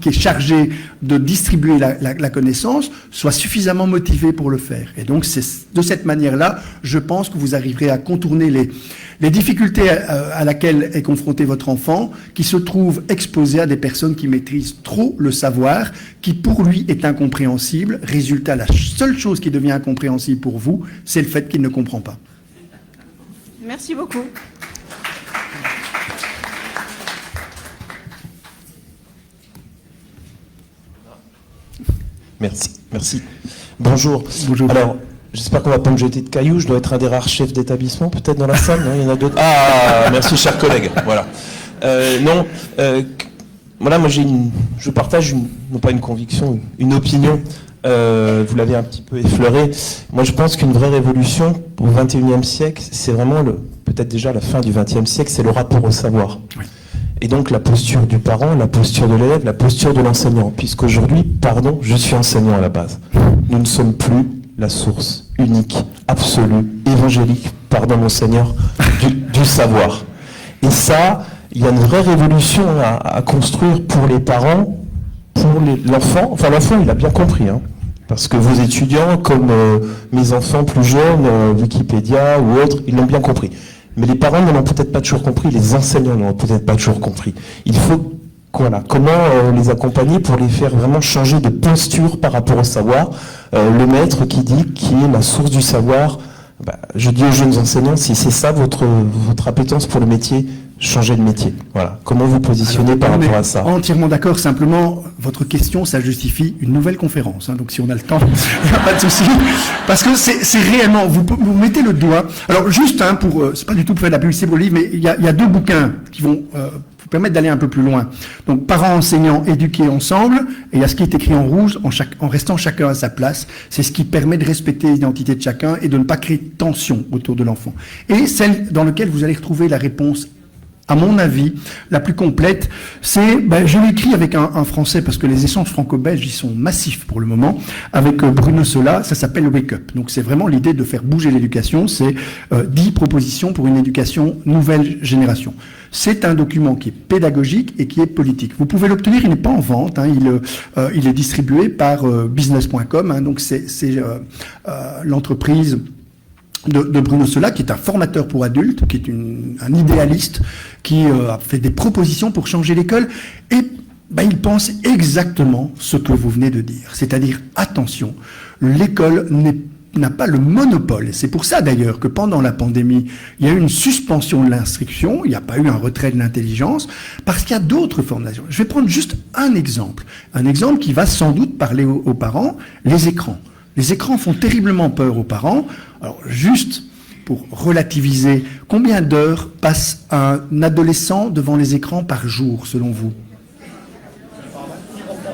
est chargé de distribuer la connaissance soit suffisamment motivé pour le faire. Et donc, c'est de cette manière-là, je pense que vous arriverez à contourner les difficultés à laquelle est confronté votre enfant, qui se trouve exposé à des personnes qui maîtrisent trop le savoir, qui pour lui est incompréhensible. Résultat, la seule chose qui devient incompréhensible pour vous, c'est le fait qu'il ne comprend pas. Merci beaucoup. Merci. Bonjour. Alors, j'espère qu'on va pas me jeter de cailloux. Je dois être un des rares chefs d'établissement, peut-être dans la salle. Non, il y en a d'autres. Ah, merci, chers collègues. Voilà. Voilà, moi je partage non pas une conviction, une opinion. Vous l'avez un petit peu effleuré. Moi, je pense qu'une vraie révolution au XXIe siècle, c'est vraiment peut-être déjà la fin du XXe siècle, c'est le rapport au savoir. Oui. Et donc la posture du parent, la posture de l'élève, la posture de l'enseignant. Puisqu'aujourd'hui, je suis enseignant à la base. Nous ne sommes plus la source unique, absolue, évangélique, pardon mon Seigneur, du savoir. Et ça, il y a une vraie révolution à construire pour les parents, pour l'enfant. Enfin, l'enfant, il a bien compris, hein. Parce que vos étudiants, comme mes enfants plus jeunes, Wikipédia ou autres, ils l'ont bien compris. Mais les parents ne l'ont peut-être pas toujours compris, les enseignants ne l'ont peut-être pas toujours compris. Il faut, comment les accompagner pour les faire vraiment changer de posture par rapport au savoir. Le maître qui est la source du savoir, je dis aux jeunes enseignants, si c'est ça votre appétence pour le métier, changez de métier. Voilà. Comment vous positionnez par rapport à ça? Entièrement d'accord. Simplement, votre question, ça justifie une nouvelle conférence. Hein. Donc, si on a le temps, il n'y a pas de souci. Parce que c'est réellement, vous mettez le doigt. Alors, juste, hein, c'est pas du tout pour faire de la publicité pour le livre, mais il y a deux bouquins qui vont vous permettre d'aller un peu plus loin. Donc, parents, enseignants, éduqués ensemble. Et il y a ce qui est écrit en rouge, en restant chacun à sa place. C'est ce qui permet de respecter l'identité de chacun et de ne pas créer de tension autour de l'enfant. Et celle dans laquelle vous allez retrouver la réponse, à mon avis, la plus complète, c'est, je l'ai écrit avec un Français, parce que les échanges franco-belges, ils sont massifs pour le moment, avec Bruno Sola, ça s'appelle Wake Up. Donc c'est vraiment l'idée de faire bouger l'éducation, c'est 10 propositions pour une éducation nouvelle génération. C'est un document qui est pédagogique et qui est politique. Vous pouvez l'obtenir, il n'est pas en vente, hein, il est distribué par business.com, hein, donc c'est l'entreprise de Bruno Sola, qui est un formateur pour adultes, qui est un idéaliste, qui a fait des propositions pour changer l'école, et il pense exactement ce que vous venez de dire. C'est-à-dire, attention, l'école n'a pas le monopole. C'est pour ça d'ailleurs que pendant la pandémie, il y a eu une suspension de l'instruction, il n'y a pas eu un retrait de l'intelligence, parce qu'il y a d'autres formes d'instruction. Je vais prendre juste un exemple qui va sans doute parler aux parents, les écrans. Les écrans font terriblement peur aux parents. Alors, juste pour relativiser, combien d'heures passe un adolescent devant les écrans par jour, selon vous?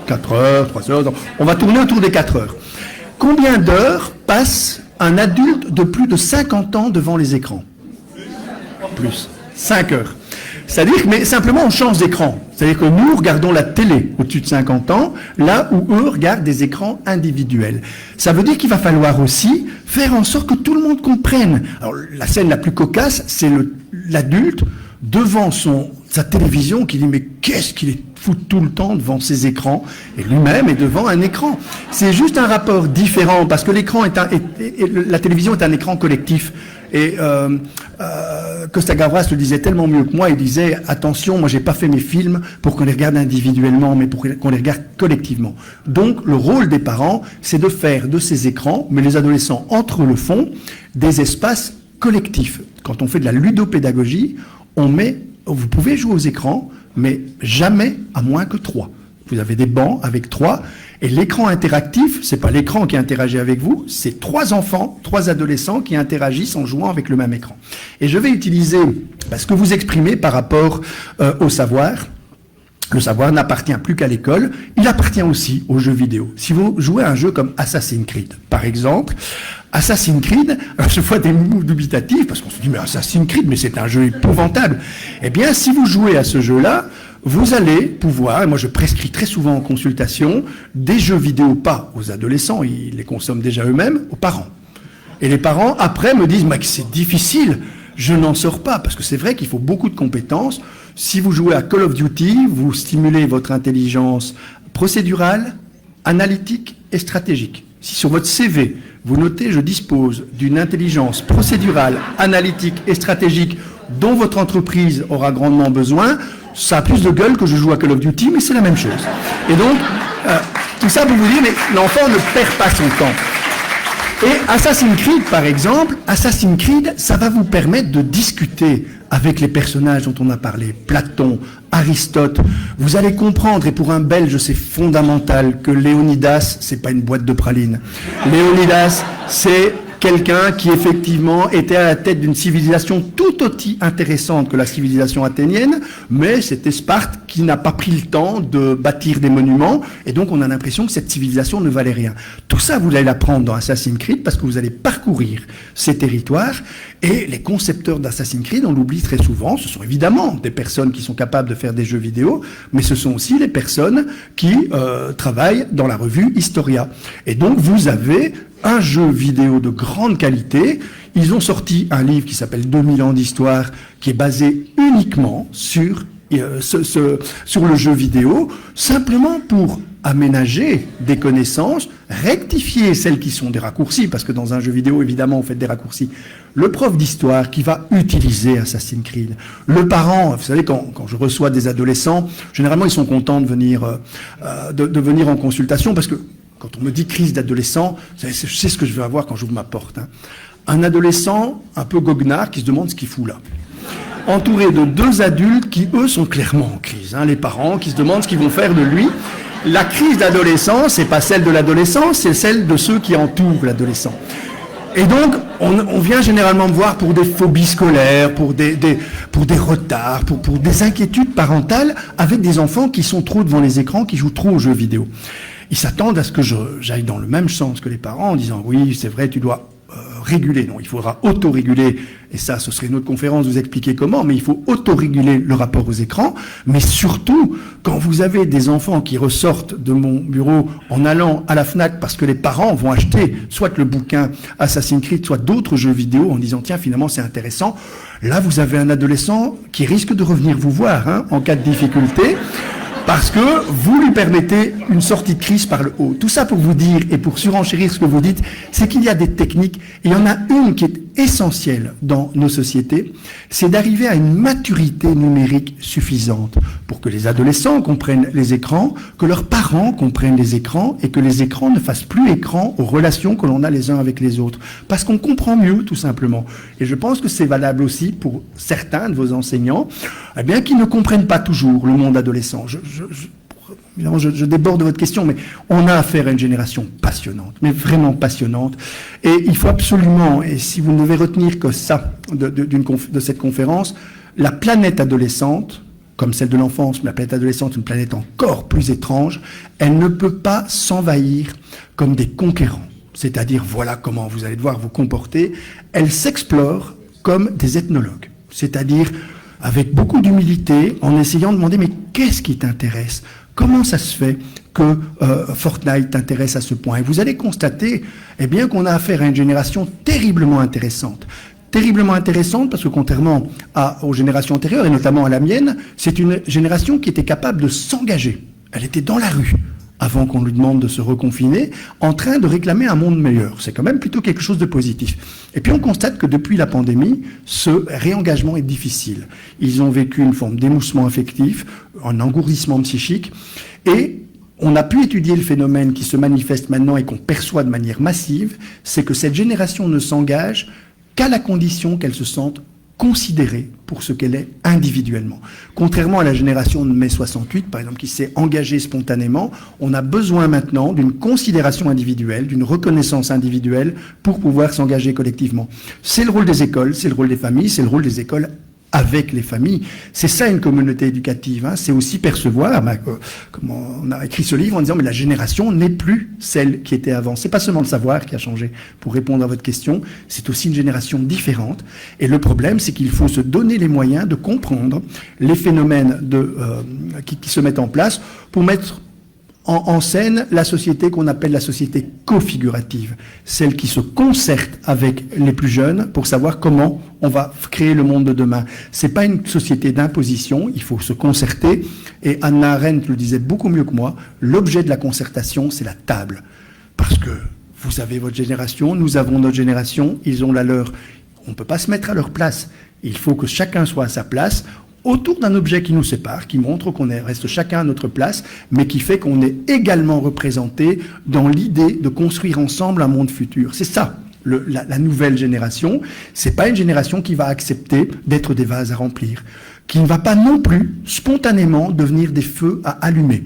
4 heures, 3 heures. On va tourner autour des 4 heures. Combien d'heures passe un adulte de plus de 50 ans devant les écrans? Plus. 5 heures. C'est-à-dire que, mais simplement, on change d'écran. C'est-à-dire que nous regardons la télé au-dessus de 50 ans, là où eux regardent des écrans individuels. Ça veut dire qu'il va falloir aussi faire en sorte que tout le monde comprenne. Alors, la scène la plus cocasse, c'est l'adulte devant sa télévision qui dit « mais qu'est-ce qu'il est fou tout le temps devant ses écrans ?» et lui-même est devant un écran. C'est juste un rapport différent parce que la télévision est un écran collectif. Et Costa Gavras le disait tellement mieux que moi, il disait « attention, moi j'ai pas fait mes films pour qu'on les regarde individuellement, mais pour qu'on les regarde collectivement ». Donc le rôle des parents, c'est de faire de ces écrans, mais les adolescents entre le fond, des espaces collectifs. Quand on fait de la ludopédagogie, vous pouvez jouer aux écrans, mais jamais à moins que 3. Vous avez des bancs avec 3, et l'écran interactif, c'est pas l'écran qui interagit avec vous, c'est 3 enfants, 3 adolescents qui interagissent en jouant avec le même écran. Et je vais utiliser ce que vous exprimez par rapport au savoir. Le savoir n'appartient plus qu'à l'école, il appartient aussi aux jeux vidéo. Si vous jouez à un jeu comme Assassin's Creed, par exemple, Assassin's Creed, alors je vois des mots dubitatifs, parce qu'on se dit, mais Assassin's Creed, mais c'est un jeu épouvantable. Eh bien, si vous jouez à ce jeu-là, vous allez pouvoir, et moi je prescris très souvent en consultation, des jeux vidéo, pas aux adolescents, ils les consomment déjà eux-mêmes, aux parents. Et les parents, après, me disent « c'est difficile, je n'en sors pas », parce que c'est vrai qu'il faut beaucoup de compétences. Si vous jouez à Call of Duty, vous stimulez votre intelligence procédurale, analytique et stratégique. Si sur votre CV, vous notez « je dispose d'une intelligence procédurale, analytique et stratégique dont votre entreprise aura grandement besoin », ça a plus de gueule que je joue à Call of Duty, mais c'est la même chose. Et donc, tout ça pour vous dire, mais l'enfant ne perd pas son temps. Et Assassin's Creed, par exemple, Assassin's Creed, ça va vous permettre de discuter avec les personnages dont on a parlé, Platon, Aristote. Vous allez comprendre, et pour un Belge, c'est fondamental, que Léonidas, c'est pas une boîte de pralines. Léonidas, c'est quelqu'un qui effectivement était à la tête d'une civilisation tout aussi intéressante que la civilisation athénienne, mais c'était Sparte qui n'a pas pris le temps de bâtir des monuments, et donc on a l'impression que cette civilisation ne valait rien. Tout ça, vous allez l'apprendre dans Assassin's Creed, parce que vous allez parcourir ces territoires, et les concepteurs d'Assassin's Creed, on l'oublie très souvent, ce sont évidemment des personnes qui sont capables de faire des jeux vidéo, mais ce sont aussi les personnes qui travaillent dans la revue Historia. Et donc vous avez un jeu vidéo de grande qualité. Ils ont sorti un livre qui s'appelle 2000 ans d'histoire, qui est basé uniquement sur le jeu vidéo, simplement pour aménager des connaissances, rectifier celles qui sont des raccourcis, parce que dans un jeu vidéo, évidemment, on fait des raccourcis. Le prof d'histoire qui va utiliser Assassin's Creed. Le parent, vous savez, quand je reçois des adolescents, généralement, ils sont contents de venir en consultation, parce que quand on me dit crise d'adolescent, je sais ce que je vais avoir quand j'ouvre ma porte. Hein. Un adolescent un peu goguenard qui se demande ce qu'il fout là. Entouré de deux adultes qui, eux, sont clairement en crise. Hein. Les parents qui se demandent ce qu'ils vont faire de lui. La crise d'adolescence, c'est pas celle de l'adolescent, c'est celle de ceux qui entourent l'adolescent. Et donc, on vient généralement me voir pour des phobies scolaires, pour des retards, pour des inquiétudes parentales, avec des enfants qui sont trop devant les écrans, qui jouent trop aux jeux vidéo. Ils s'attendent à ce que j'aille dans le même sens que les parents en disant « oui, c'est vrai, tu dois réguler ». Non, il faudra autoréguler, et ça, ce serait une autre conférence, vous expliquer comment, mais il faut autoréguler le rapport aux écrans. Mais surtout, quand vous avez des enfants qui ressortent de mon bureau en allant à la FNAC parce que les parents vont acheter soit le bouquin Assassin's Creed, soit d'autres jeux vidéo en disant « tiens, finalement, c'est intéressant », là, vous avez un adolescent qui risque de revenir vous voir hein, en cas de difficulté. Parce que vous lui permettez une sortie de crise par le haut. Tout ça pour vous dire, et pour surenchérir ce que vous dites, c'est qu'il y a des techniques, et il y en a une qui est essentielle dans nos sociétés, c'est d'arriver à une maturité numérique suffisante pour que les adolescents comprennent les écrans, que leurs parents comprennent les écrans, et que les écrans ne fassent plus écran aux relations que l'on a les uns avec les autres. Parce qu'on comprend mieux, tout simplement. Et je pense que c'est valable aussi pour certains de vos enseignants, eh bien, qui ne comprennent pas toujours le monde adolescent. Je déborde de votre question, mais on a affaire à une génération passionnante, mais vraiment passionnante. Et il faut absolument, et si vous ne devez retenir que ça de cette conférence, la planète adolescente, comme celle de l'enfance, mais la planète adolescente, une planète encore plus étrange, elle ne peut pas s'envahir comme des conquérants. C'est-à-dire, voilà comment vous allez devoir vous comporter. Elle s'explore comme des ethnologues. C'est-à-dire, avec beaucoup d'humilité, en essayant de demander, mais qu'est-ce qui t'intéresse ? Comment ça se fait que Fortnite t'intéresse à ce point ? Et vous allez constater, eh bien, qu'on a affaire à une génération terriblement intéressante. Terriblement intéressante parce que contrairement aux générations antérieures, et notamment à la mienne, c'est une génération qui était capable de s'engager. Elle était dans la rue avant qu'on lui demande de se reconfiner, en train de réclamer un monde meilleur. C'est quand même plutôt quelque chose de positif. Et puis on constate que depuis la pandémie, ce réengagement est difficile. Ils ont vécu une forme d'émoussement affectif, un engourdissement psychique, et on a pu étudier le phénomène qui se manifeste maintenant et qu'on perçoit de manière massive, c'est que cette génération ne s'engage qu'à la condition qu'elle se sente considérée pour ce qu'elle est individuellement. Contrairement à la génération de mai 68, par exemple, qui s'est engagée spontanément, on a besoin maintenant d'une considération individuelle, d'une reconnaissance individuelle pour pouvoir s'engager collectivement. C'est le rôle des écoles, c'est le rôle des familles, c'est le rôle des écoles avec les familles. C'est ça une communauté éducative, hein. C'est aussi percevoir, comme on a écrit ce livre en disant, mais la génération n'est plus celle qui était avant. C'est pas seulement le savoir qui a changé, pour répondre à votre question, c'est aussi une génération différente. Et le problème, c'est qu'il faut se donner les moyens de comprendre les phénomènes qui se mettent en place pour mettre en scène la société qu'on appelle la société configurative, celle qui se concerte avec les plus jeunes pour savoir comment on va créer le monde de demain. C'est pas une société d'imposition, il faut se concerter, et Hannah Arendt le disait beaucoup mieux que moi, l'objet de la concertation, c'est la table. Parce que vous avez votre génération, nous avons notre génération, ils ont la leur. On ne peut pas se mettre à leur place. Il faut que chacun soit à sa place, autour d'un objet qui nous sépare, qui montre qu'on reste chacun à notre place, mais qui fait qu'on est également représenté dans l'idée de construire ensemble un monde futur. C'est ça, la nouvelle génération. C'est pas une génération qui va accepter d'être des vases à remplir, qui ne va pas non plus spontanément devenir des feux à allumer,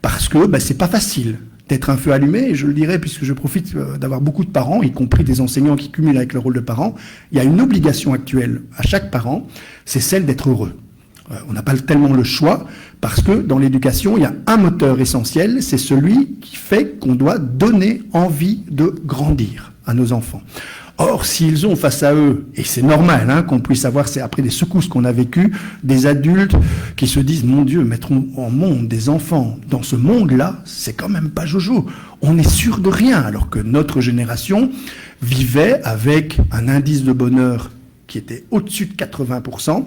parce que c'est pas facile d'être un feu allumé, et je le dirais puisque je profite d'avoir beaucoup de parents, y compris des enseignants qui cumulent avec le rôle de parents. Il y a une obligation actuelle à chaque parent, c'est celle d'être heureux. On n'a pas tellement le choix, parce que dans l'éducation, il y a un moteur essentiel, c'est celui qui fait qu'on doit donner envie de grandir à nos enfants. Or, s'ils ont face à eux, et c'est normal qu'on puisse avoir, c'est après des secousses qu'on a vécues, des adultes qui se disent, mon Dieu, mettre en monde des enfants dans ce monde-là, c'est quand même pas jojo. On est sûr de rien, alors que notre génération vivait avec un indice de bonheur qui était au-dessus de 80%,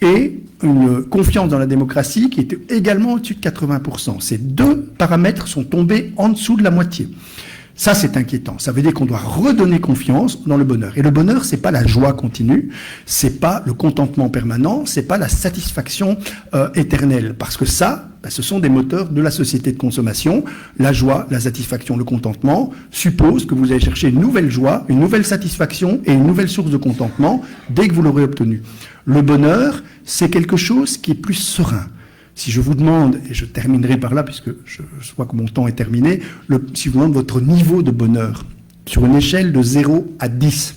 et une confiance dans la démocratie qui était également au-dessus de 80%. Ces deux paramètres sont tombés en dessous de la moitié. Ça, c'est inquiétant. Ça veut dire qu'on doit redonner confiance dans le bonheur. Et le bonheur, c'est pas la joie continue, c'est pas le contentement permanent, c'est pas la satisfaction éternelle. Parce que ça, ce sont des moteurs de la société de consommation. La joie, la satisfaction, le contentement suppose que vous allez chercher une nouvelle joie, une nouvelle satisfaction et une nouvelle source de contentement dès que vous l'aurez obtenu. Le bonheur, c'est quelque chose qui est plus serein. Si je vous demande, et je terminerai par là puisque je vois que mon temps est terminé, si je vous demande votre niveau de bonheur sur une échelle de 0 à 10,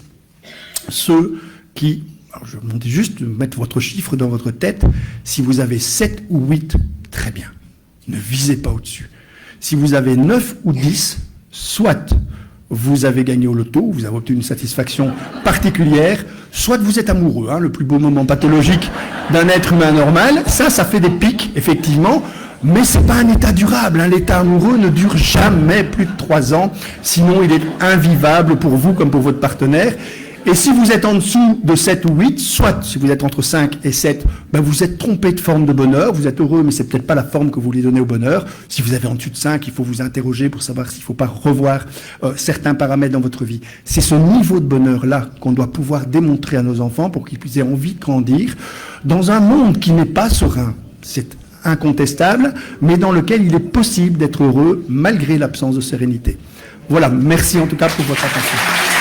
ceux qui, alors je vous demande juste de mettre votre chiffre dans votre tête, si vous avez 7 ou 8, très bien, ne visez pas au-dessus. Si vous avez 9 ou 10, soit vous avez gagné au loto, vous avez obtenu une satisfaction particulière, soit vous êtes amoureux, le plus beau moment pathologique d'un être humain normal, ça fait des pics, effectivement, mais c'est pas un état durable, l'état amoureux ne dure jamais plus de 3 ans, sinon il est invivable pour vous comme pour votre partenaire. Et si vous êtes en dessous de 7 ou 8, soit si vous êtes entre 5 et 7, vous êtes trompé de forme de bonheur, vous êtes heureux, mais c'est peut-être pas la forme que vous voulez donner au bonheur. Si vous avez en dessous de 5, il faut vous interroger pour savoir s'il ne faut pas revoir certains paramètres dans votre vie. C'est ce niveau de bonheur-là qu'on doit pouvoir démontrer à nos enfants pour qu'ils puissent avoir envie de grandir dans un monde qui n'est pas serein. C'est incontestable, mais dans lequel il est possible d'être heureux malgré l'absence de sérénité. Voilà, merci en tout cas pour votre attention.